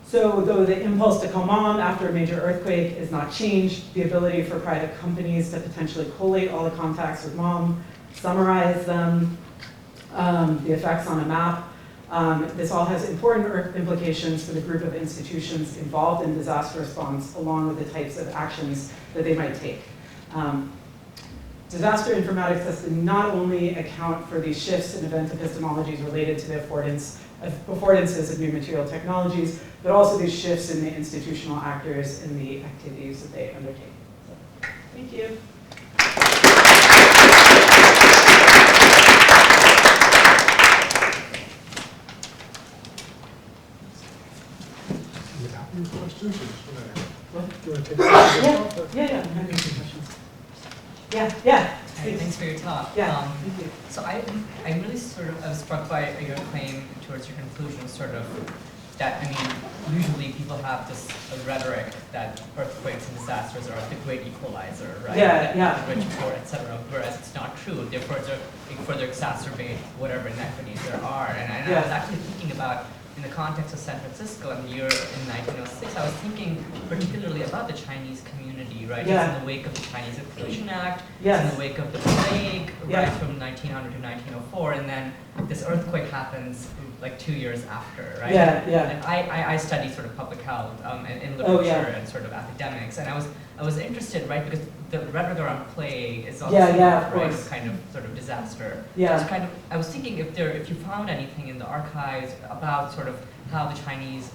So though the impulse to come on after a major earthquake is not changed, the ability for private companies to potentially collate all the contacts with mom, summarize them, the effects on a map, This all has important implications for the group of institutions involved in disaster response, along with the types of actions that they might take. Disaster informatics has to not only account for these shifts in event epistemologies related to the affordances of new material technologies, but also these shifts in the institutional actors and the activities that they undertake. So, thank you.
Any questions?
What?
Do you want to take questions?
Yeah, I'm happy to take questions. Yeah.
Hey, thanks for your talk.
Yeah, thank you.
So I really I was struck by your claim towards your conclusion, sort of, that, usually people have this rhetoric that earthquakes and disasters are the great equalizer, right?
Yeah.
The rich, poor, etc. Whereas it's not true. They further exacerbate whatever inequities there are. And I was actually thinking about, in the context of San Francisco in the year in 1906, I was thinking particularly about the Chinese community, right?
Yeah.
It's in the wake of the Chinese Exclusion Act,
Yes.
it's in the wake of the plague,
Yeah.
right, from 1900 to 1904, and then this earthquake happens like 2 years after, right?
Yeah.
And I study sort of public health and
Oh,
literature
yeah.
and sort of academics, and I was interested, right, because the rhetoric around plague is also
Yeah, of
right,
course.
kind of sort of disaster.
Yeah.
It's kind of, I was thinking if you found anything in the archives about sort of how the Chinese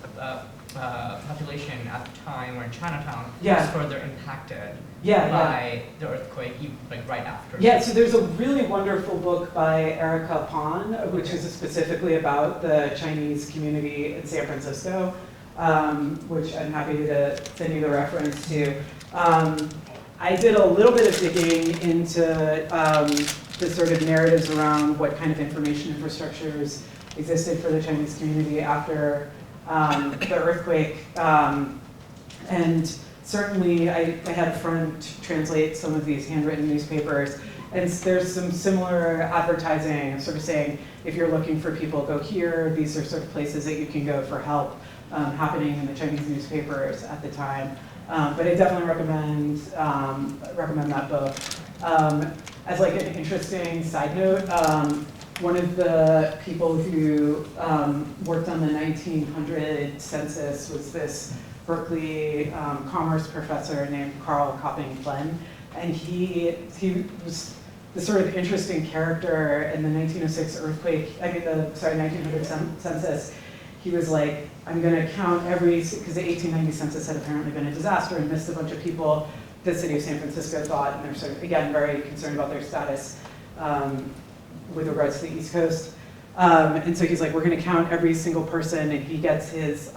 population at the time or in Chinatown
Yeah.
was further impacted
Yeah.
by the earthquake, like right after.
Yeah, so there's a really wonderful book by Erica Pon, which is specifically about the Chinese community in San Francisco, which I'm happy to send you the reference to. I did a little bit of digging into the sort of narratives around what kind of information infrastructures existed for the Chinese community after the earthquake. And certainly, I had a friend translate some of these handwritten newspapers, and there's some similar advertising, sort of saying, if you're looking for people, go here. These are sort of places that you can go for help happening in the Chinese newspapers at the time. But I definitely recommend that book. As like an interesting side note, one of the people who worked on the 1900 census was this Berkeley commerce professor named Carl Copping-Flynn, and he was the sort of interesting character in the 1906 earthquake. 1900 census. He was like, I'm going to count because the 1890 census had apparently been a disaster and missed a bunch of people. The city of San Francisco thought, and they're sort of, again, very concerned about their status with regards to the East Coast. And so he's like, we're going to count every single person, and he gets his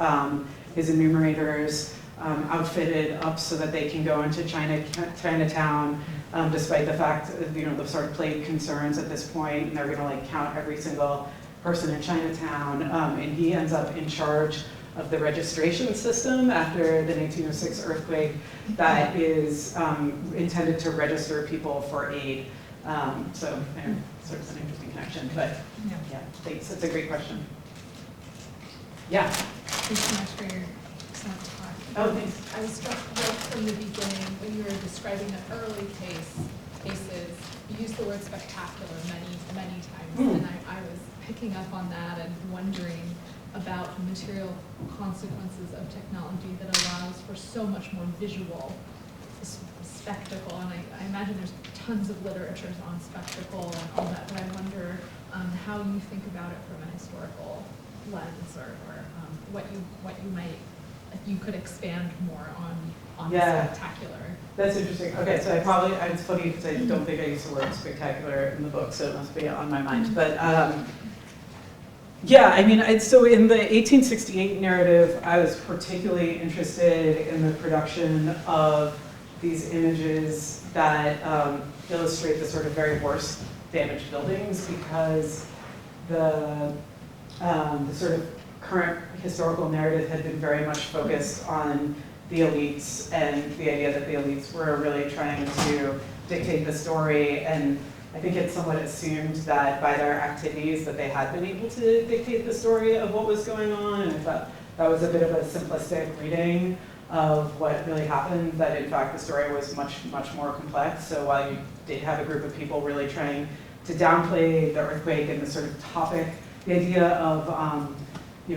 enumerators outfitted up so that they can go into Chinatown, despite the fact of, the sort of plague concerns at this point, and they're going to like count every single person in Chinatown, and he ends up in charge of the registration system after the 1906 earthquake that is intended to register people for aid. So sort of an interesting connection, but yeah, thanks. It's a great question. Yeah.
Thanks so much for your excellent talk.
Oh, thanks.
I was struck right from the beginning when you were describing the early cases. You used the word spectacular many times, and I was picking up on that and wondering about the material consequences of technology that allows for so much more visual spectacle. And I imagine there's tons of literature on spectacle and all that, but I wonder how you think about it from a historical lens, or what you might, if you could expand more on the spectacular.
That's interesting. Okay, so it's funny because I don't think I used the word spectacular in the book, so it must be on my mind. But so in the 1868 narrative, I was particularly interested in the production of these images that illustrate the sort of very worst damaged buildings, because the sort of current historical narrative had been very much focused on the elites and the idea that the elites were really trying to dictate the story, and I think it somewhat assumed that by their activities that they had been able to dictate the story of what was going on, and I thought that was a bit of a simplistic reading of what really happened, that in fact the story was much more complex. So while you did have a group of people really trying to downplay the earthquake and the sort of topic the idea of,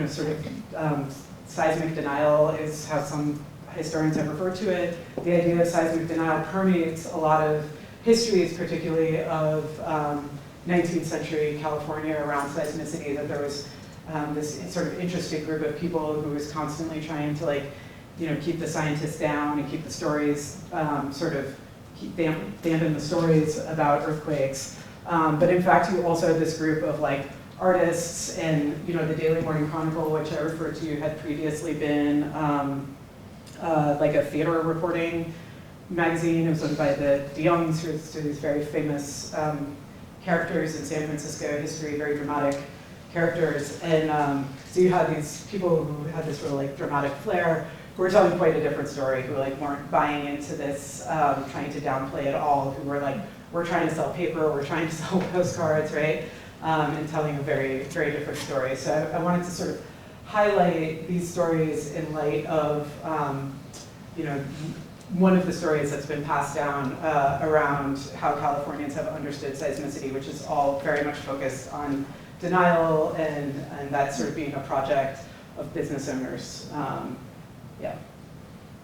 sort of seismic denial is how some historians have referred to it. The idea of seismic denial permeates a lot of histories, particularly of 19th century California around seismicity, that there was this sort of interesting group of people who was constantly trying to keep the scientists down and keep the stories, dampen the stories about earthquakes. But in fact, you also had this group of artists, and the Daily Morning Chronicle, which I referred to, had previously been a theater reporting magazine. It was owned by the DeYoungs, who are these very famous characters in San Francisco history, very dramatic characters. And so you had these people who had this real dramatic flair, who were telling quite a different story, who weren't buying into this, trying to downplay it all, who were we're trying to sell paper, we're trying to sell postcards, right? And telling a very, very different story. So I wanted to sort of highlight these stories in light of, one of the stories that's been passed down around how Californians have understood seismicity, which is all very much focused on denial and that sort of being a project of business owners. Yeah.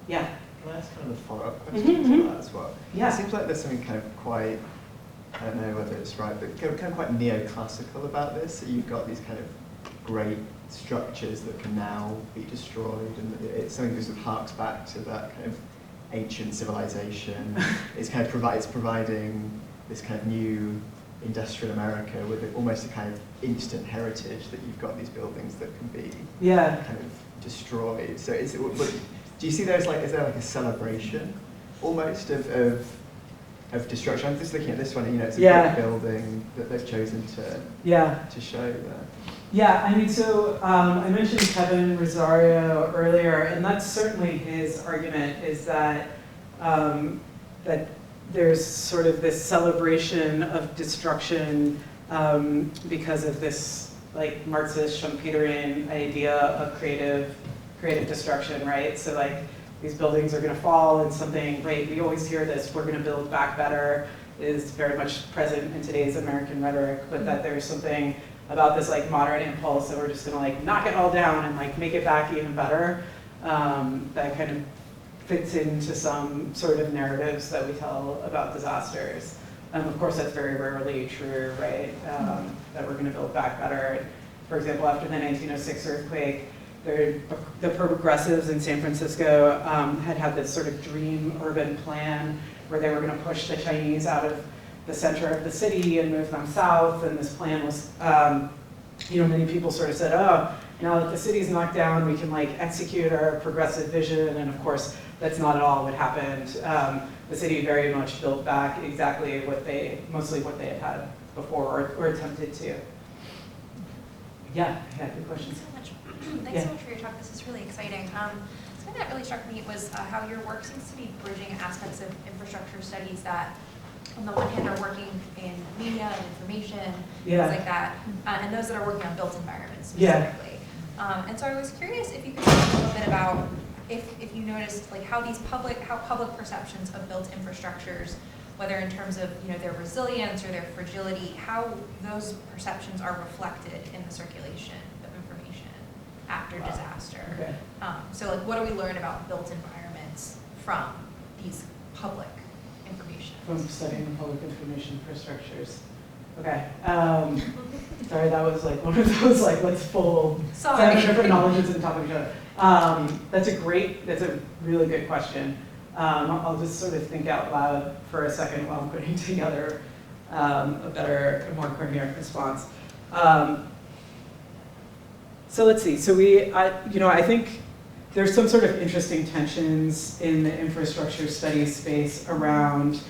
Can I ask kind of a follow-up question to that as well?
Yeah.
It seems like there's something kind of quite, I don't know whether it's right, but kind of quite neoclassical about this. So you've got these kind of great structures that can now be destroyed, and it's something that sort of harks back to that kind of ancient civilization. It's kind of providing this kind of new industrial America with almost a kind of instant heritage, that you've got these buildings that can be kind of destroyed. So do you see there's is there a celebration almost of destruction? I'm just looking at this one, it's a great building that they've chosen to show there.
Yeah, I mean, so I mentioned Kevin Rosario earlier, and that's certainly his argument, is that that there's sort of this celebration of destruction because of this Marxist Schumpeterian idea of creative destruction, right? So these buildings are going to fall, and something, right? We always hear this, we're going to build back better, is very much present in today's American rhetoric, but that there's something about this modern impulse that we're just going to knock it all down and make it back even better. That kind of fits into some sort of narratives that we tell about disasters. Of course, that's very rarely true, right? That we're going to build back better. For example, after the 1906 earthquake, the progressives in San Francisco had this sort of dream urban plan where they were going to push the Chinese out of the center of the city and move them south. And this plan was, many people sort of said, oh, now that the city's knocked down, we can execute our progressive vision. And of course, that's not at all what happened. The city very much built back exactly mostly what they had before or attempted to. Yeah, good question.
Thanks so much for your talk. This is really exciting. Something that really struck me was how your work seems to be bridging aspects of infrastructure studies that, on the one hand, are working in media and information, things like that, and those that are working on built environments specifically. And so I was curious if you could talk a little bit about if you noticed how public perceptions of built infrastructures, whether in terms of their resilience or their fragility, how those perceptions are reflected in the circulation of information after disaster.
Okay.
So what do we learn about built environments from these public information?
From studying public information infrastructures. Okay. Sorry, that was one of those let's pull seven different knowledges and talk to each other. That's a really good question. I'll just sort of think out loud for a second while I'm putting together a more coherent response. So let's see. So I think there's some sort of interesting tensions in the infrastructure studies space around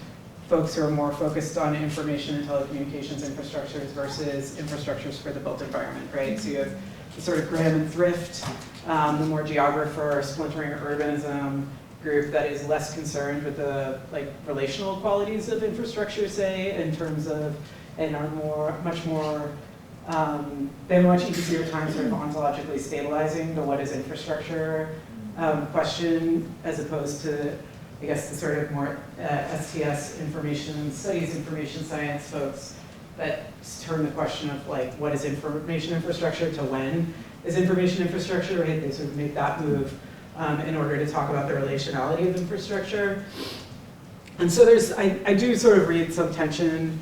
folks who are more focused on information and telecommunications infrastructures versus infrastructures for the built environment, right? So you have the sort of Graham and Thrift, the more geographer, splintering urbanism group that is less concerned with the relational qualities of infrastructure, say, in terms of, and are much more, they have a much easier time sort of ontologically stabilizing the what is infrastructure question, as opposed to, I guess, the sort of more STS information studies, information science folks that turn the question of like, what is information infrastructure to when is information infrastructure, right? They sort of make that move in order to talk about the relationality of infrastructure. And so I do sort of read some tension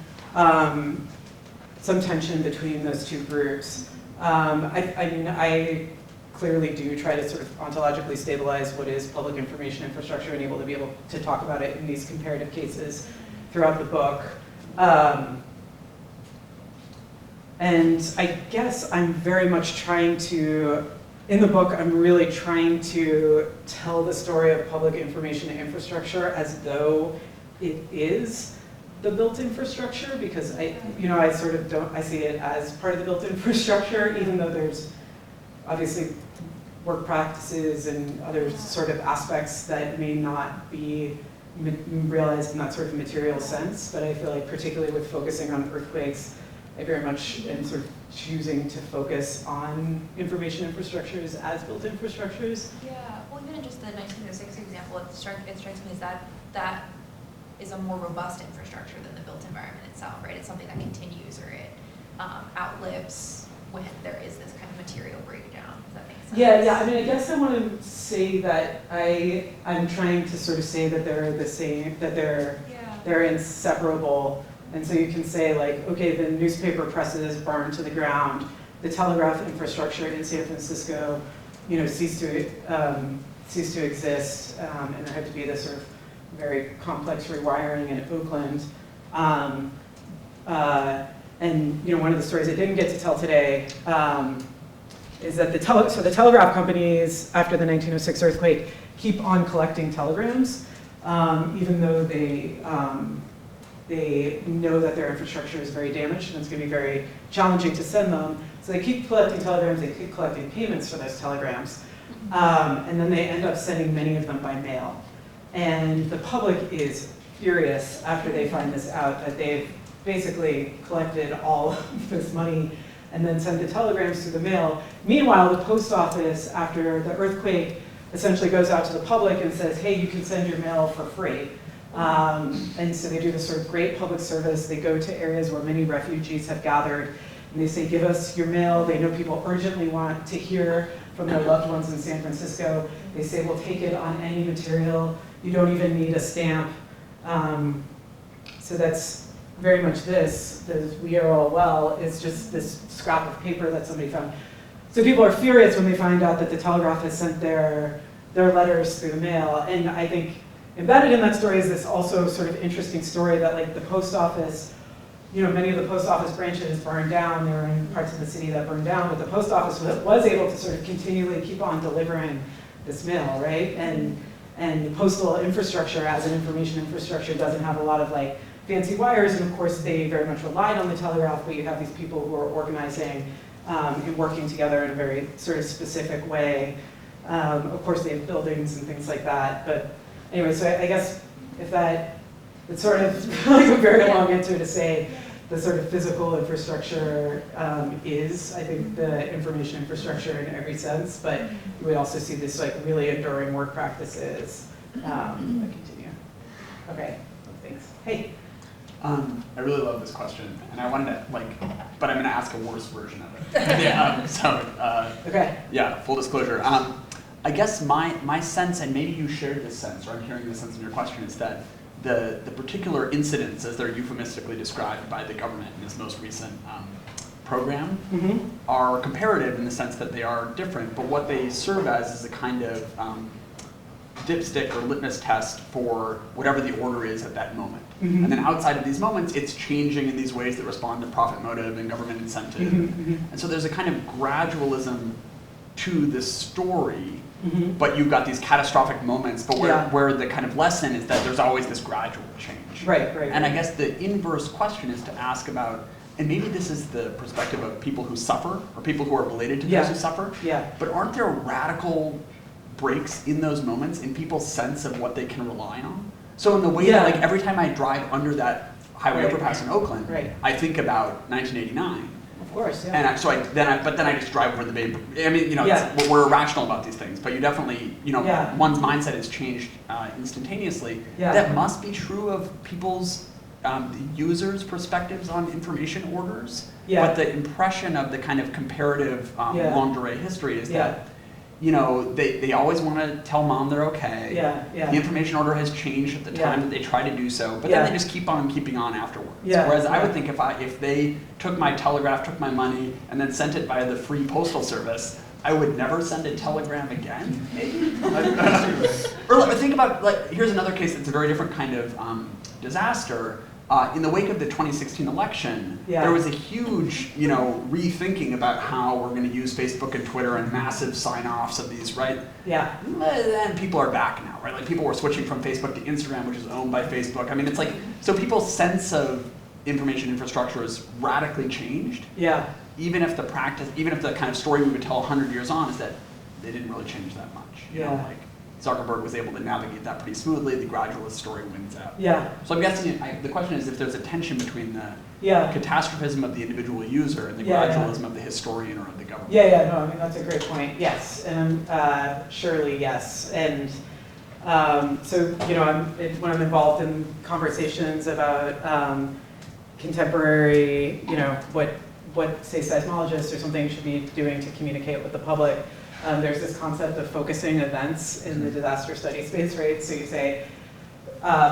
between those two groups. I clearly do try to sort of ontologically stabilize what is public information infrastructure and be able to talk about it in these comparative cases throughout the book. And I guess I'm very much trying to, in the book, I'm really trying to tell the story of public information infrastructure as though it is the built infrastructure, because I sort of I see it as part of the built infrastructure, even though there's obviously work practices and other sort of aspects that may not be realized in that sort of material sense. But I feel like particularly with focusing on earthquakes, I very much am sort of choosing to focus on information infrastructures as built infrastructures.
Yeah, well, even in just the 1906 example, it strikes me as that is a more robust infrastructure than the built environment itself, right? It's something that continues, or it outlives when there is this kind of material breakdown. Does that make sense?
Yeah. I mean, I guess I want to say that I'm trying to sort of say that they're the same, that they're inseparable. And so you can say like, okay, the newspaper presses burned to the ground, the telegraph infrastructure in San Francisco, ceased to exist, and there had to be this sort of very complex rewiring in Oakland. And one of the stories I didn't get to tell today is that the telegraph companies after the 1906 earthquake keep on collecting telegrams, even though they know that their infrastructure is very damaged and it's going to be very challenging to send them. So they keep collecting telegrams, they keep collecting payments for those telegrams, and then they end up sending many of them by mail. And the public is furious after they find this out, that they've basically collected all of this money and then sent the telegrams through the mail. Meanwhile, the post office, after the earthquake, essentially goes out to the public and says, hey, you can send your mail for free. And so they do this sort of great public service. They go to areas where many refugees have gathered, and they say, give us your mail. They know people urgently want to hear from their loved ones in San Francisco. They say, we'll take it on any material. You don't even need a stamp. So that's very much this. The We Are All Well is just this scrap of paper that somebody found. So people are furious when they find out that the telegraph has sent their letters through the mail. And I think embedded in that story is this also sort of interesting story that like the post office, many of the post office branches burned down. There were in parts of the city that burned down, but the post office was able to sort of continually keep on delivering this mail, right? And the postal infrastructure as an information infrastructure doesn't have a lot of like fancy wires, and of course they very much relied on the telegraph, but you have these people who are organizing and working together in a very sort of specific way. Of course they have buildings and things like that, but anyway, so I guess if it's sort of like a very long answer to say the sort of physical infrastructure is, I think, the information infrastructure in every sense, but we also see this like really enduring work practices that continue. Okay, thanks. Hey.
I really love this question, and I wanted to but I'm going to ask a worse version of it.
Okay.
Yeah, full disclosure. I guess my sense, and maybe you shared this sense, or I'm hearing this sense in your question, is that the particular incidents, as they're euphemistically described by the government in this most recent program, are comparative in the sense that they are different, but what they serve as is a kind of dipstick or litmus test for whatever the order is at that moment. And then outside of these moments, it's changing in these ways that respond to profit motive and government incentive. And so there's a kind of gradualism to this story, but you've got these catastrophic moments, but where the kind of lesson is that there's always this gradual change.
Right.
And I guess the inverse question is to ask about, and maybe this is the perspective of people who suffer, or people who are related to those who suffer, but aren't there radical breaks in those moments in people's sense of what they can rely on? So in the way that like every time I drive under that highway overpass in Oakland, I think about 1989.
Of course, yeah.
And then I just drive over the Bay. I mean, we're irrational about these things, but you definitely, one's mindset has changed instantaneously. That must be true of people's the users' perspectives on information orders,
Yeah.
but the impression of the kind of comparative
Yeah.
longue durée history is
Yeah.
that, you know, they always want to tell mom they're okay.
Yeah, yeah.
The information order has changed at the
Yeah.
time that they try to do so, but
Yeah.
then they just keep on keeping on afterwards.
Yeah,
Whereas I
yeah.
would think if they took my telegraph, took my money, and then sent it via the free postal service, I would never send a telegram again, maybe? Or think about, like, here's another case that's a very different kind of disaster. In the wake of the 2016 election,
Yeah.
there was a huge, you know, rethinking about how we're going to use Facebook and Twitter and massive sign-offs of these, right?
Yeah.
And people are back now, right? Like people were switching from Facebook to Instagram, which is owned by Facebook. I mean, it's like, so people's sense of information infrastructure has radically changed.
Yeah.
Even if the kind of story we would tell 100 years on is that they didn't really change that much. You know,
Yeah.
like Zuckerberg was able to navigate that pretty smoothly. The gradualist story wins out.
Yeah.
So I'm guessing the question is if there's a tension between the
Yeah.
catastrophism of the individual user and the
Yeah, yeah.
gradualism of the historian or of the government.
Yeah, yeah, no, I mean, that's a great point, yes, and surely, yes. And so, you know, when I'm involved in conversations about contemporary, you know, what say seismologists or something should be doing to communicate with the public, there's this concept of focusing events in the disaster study space, right? So you say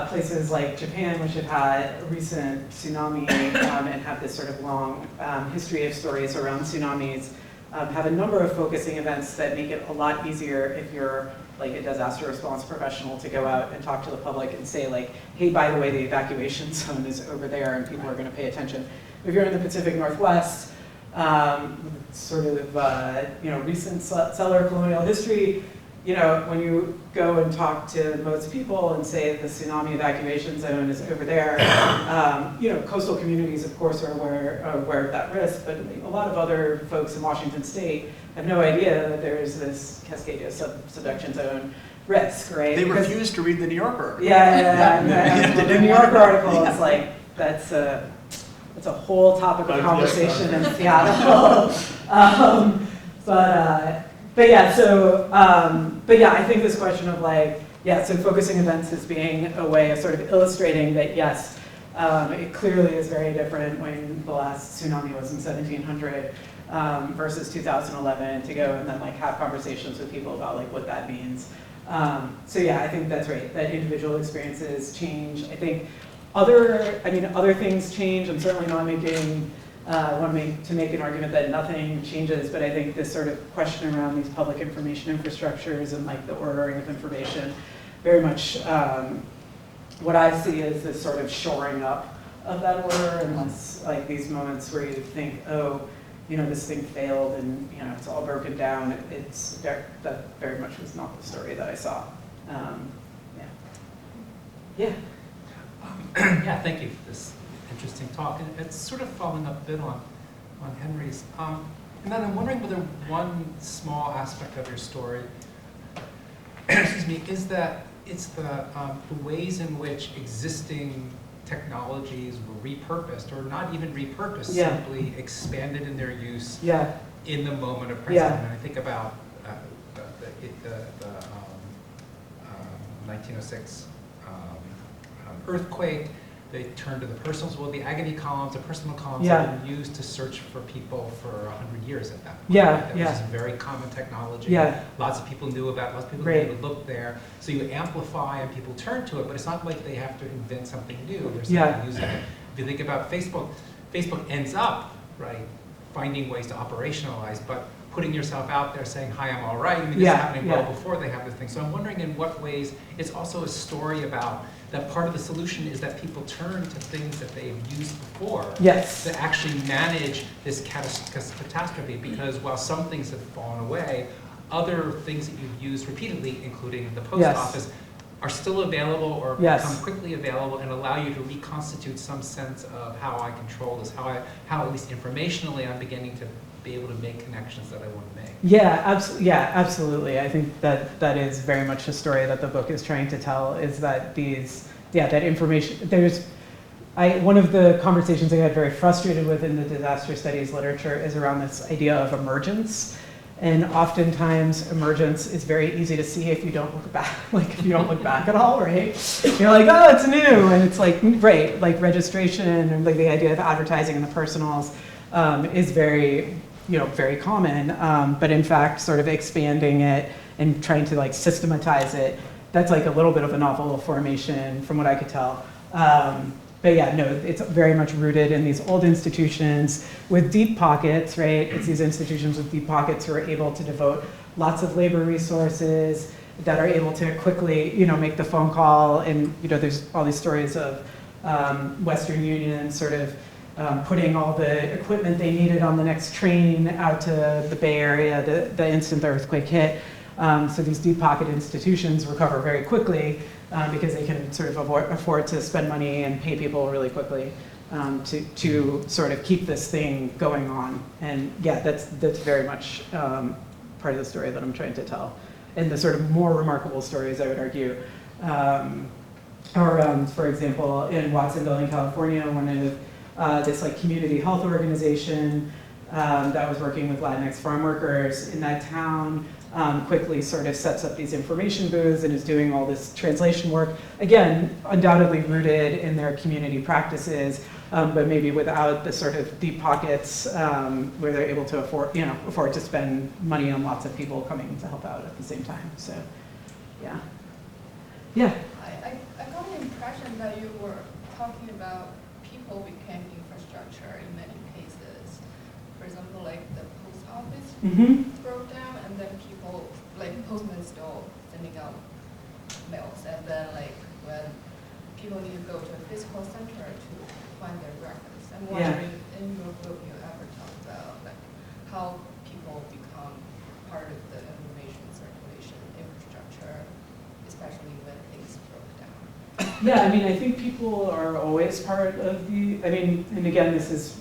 places like Japan, which have had a recent tsunami and have this sort of long history of stories around tsunamis, have a number of focusing events that make it a lot easier if you're like a disaster response professional to go out and talk to the public and say like, hey, by the way, the evacuation zone is over there and people are going to pay attention. If you're in the Pacific Northwest, sort of you know, recent settler colonial history, you know, when you go and talk to most people and say the tsunami evacuation zone is over there, you know, coastal communities, of course, are aware of that risk, but a lot of other folks in Washington State have no idea that there's this Cascadia subduction zone risk, right?
They
Because-
refused to read the New Yorker.
Yeah. The New Yorker article is like, that's a whole topic of conversation in Seattle. But yeah, I think this question of like, yeah, so focusing events as being a way of sort of illustrating that, yes, it clearly is very different when the last tsunami was in 1700 versus 2011, to go and then like have conversations with people about like what that means. So yeah, I think that's right, that individual experiences change. I think other things change. I'm certainly not making, want to make an argument that nothing changes, but I think this sort of question around these public information infrastructures and like the ordering of information, very much what I see is this sort of shoring up of that order, unless like these moments where you think, oh, you know, this thing failed and, you know, it's all broken down. That very much was not the story that I saw. Yeah.
Yeah, thank you for this interesting talk. And it's sort of following up a bit on Henry's. And then I'm wondering whether one small aspect of your story, excuse me, is that it's the ways in which existing technologies were repurposed, or not even repurposed, simply expanded in their use in the moment of present. And I think about the 1906 earthquake. They turned to the personals. Well, the agony columns, the personal columns have been used to search for people for 100 years at that point. That was a very common technology. Lots of people knew about it. Lots of people knew to look there. So you amplify and people turn to it, but it's not like they have to invent something new. There's something using it. If you think about Facebook, Facebook ends up, right, finding ways to operationalize, but putting yourself out there saying, hi, I'm all right. I mean, this is happening well before they have this thing. So I'm wondering in what ways it's also a story about that part of the solution is that people turn to things that they've used before to actually manage this catastrophe, because while some things have fallen away, other things that you've used repeatedly, including the post office, are still available or become quickly available and allow you to reconstitute some sense of how I control this, how at least informationally I'm beginning to be able to make connections that I want to make.
Yeah, absolutely. I think that is very much the story that the book is trying to tell, is that that information, one of the conversations I got very frustrated with in the disaster studies literature is around this idea of emergence. And oftentimes emergence is very easy to see if you don't look back, like if you don't look back at all, right? You're like, oh, it's new, and it's like, right, like registration and like the idea of advertising in the personals is very, very common, but in fact, sort of expanding it and trying to like systematize it, that's like a little bit of a novel formation from what I could tell. But yeah, no, it's very much rooted in these old institutions with deep pockets, right? It's these institutions with deep pockets who are able to devote lots of labor resources, that are able to quickly, make the phone call. And, there's all these stories of Western Union sort of putting all the equipment they needed on the next train out to the Bay Area the instant the earthquake hit. So these deep pocket institutions recover very quickly because they can sort of afford to spend money and pay people really quickly to sort of keep this thing going on. And yeah, that's very much part of the story that I'm trying to tell. And the sort of more remarkable stories, I would argue, are around, for example, in Watsonville in California, one of this like community health organization that was working with Latinx farm workers in that town. Quickly sort of sets up these information booths and is doing all this translation work. Again, undoubtedly rooted in their community practices, but maybe without the sort of deep pockets where they're able to afford to spend money on lots of people coming to help out at the same time. So, yeah. Yeah.
I got the impression that you were talking about people became infrastructure in many cases. For example, like the post office broke down, and then people, like postmen still sending out mails, and then like when people need to go to a physical center to find their records. I'm wondering, in your book, you ever talk about like how people become part of the information circulation infrastructure, especially when things broke down?
Yeah, I mean, I think people are always part of and again, this is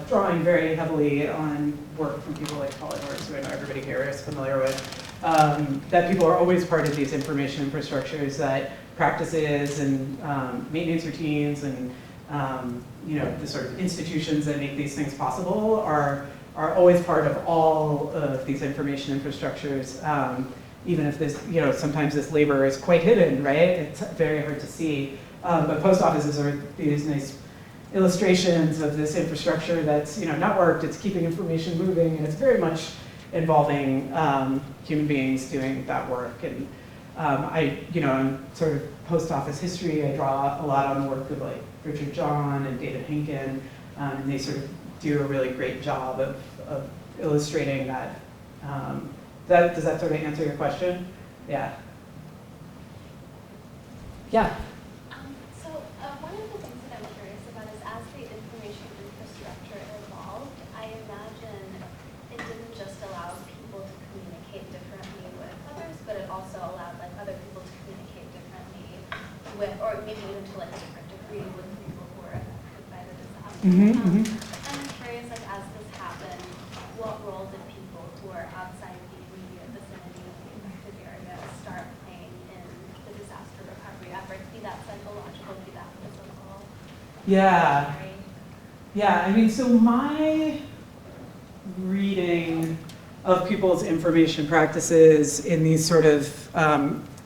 drawing very heavily on work from people like Paul Edwards, who I know everybody here is familiar with, that people are always part of these information infrastructures, that practices and maintenance routines and the sort of institutions that make these things possible are always part of all of these information infrastructures. Even if this, sometimes this labor is quite hidden, right? It's very hard to see. But post offices are these nice illustrations of this infrastructure that's, networked, it's keeping information moving, and it's very much involving human beings doing that work. And in sort of post office history, I draw a lot on the work of like Richard John and David Henkin, and they sort of do a really great job of illustrating that. Does that sort of answer your question? Yeah. Yeah.
So one of the things that I'm curious about is as the information infrastructure evolved, I imagine it didn't just allow people to communicate differently with others, but it also allowed like other people to communicate differently with, or maybe even to like a different degree with people who were affected by the disaster. And I'm curious, like as this happened, what role did people who are outside the immediate vicinity of the affected area start playing in the disaster recovery efforts, be that psychological, be that physical?
Yeah. Yeah, I mean, so my reading of people's information practices in these sort of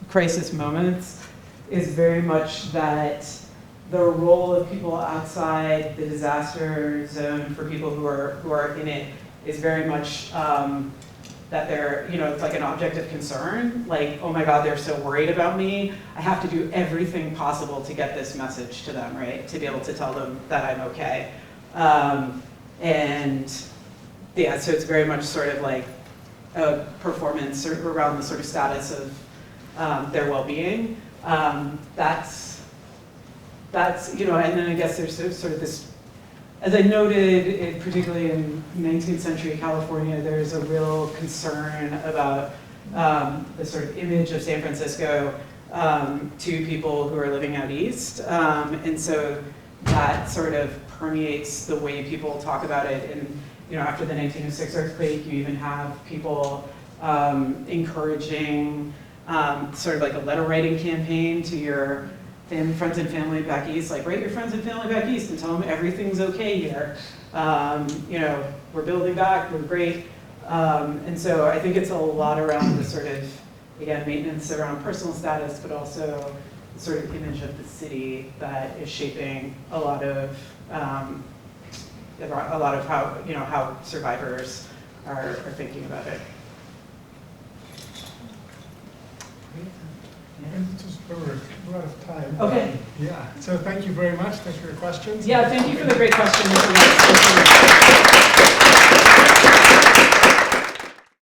crisis moments is very much that the role of people outside the disaster zone for people who are in it is very much that they're, it's like an object of concern, like, oh my God, they're so worried about me. I have to do everything possible to get this message to them, right? To be able to tell them that I'm okay. And yeah, so it's very much sort of like a performance around the sort of status of their well-being. That's, and then I guess there's sort of this, as I noted, particularly in 19th century California, there's a real concern about the sort of image of San Francisco to people who are living out east. And so that sort of permeates the way people talk about it. And after the 1906 earthquake, you even have people encouraging sort of like a letter writing campaign to your friends and family back east, like write your friends and family back east and tell them everything's okay here. We're building back, we're great. And so I think it's a lot around the sort of, again, maintenance around personal status, but also the sort of image of the city that is shaping a lot of how, how survivors are thinking about it.
We're out of time.
Okay.
Yeah, so thank you very much. Thanks for your questions.
Yeah, thank you for the great questions.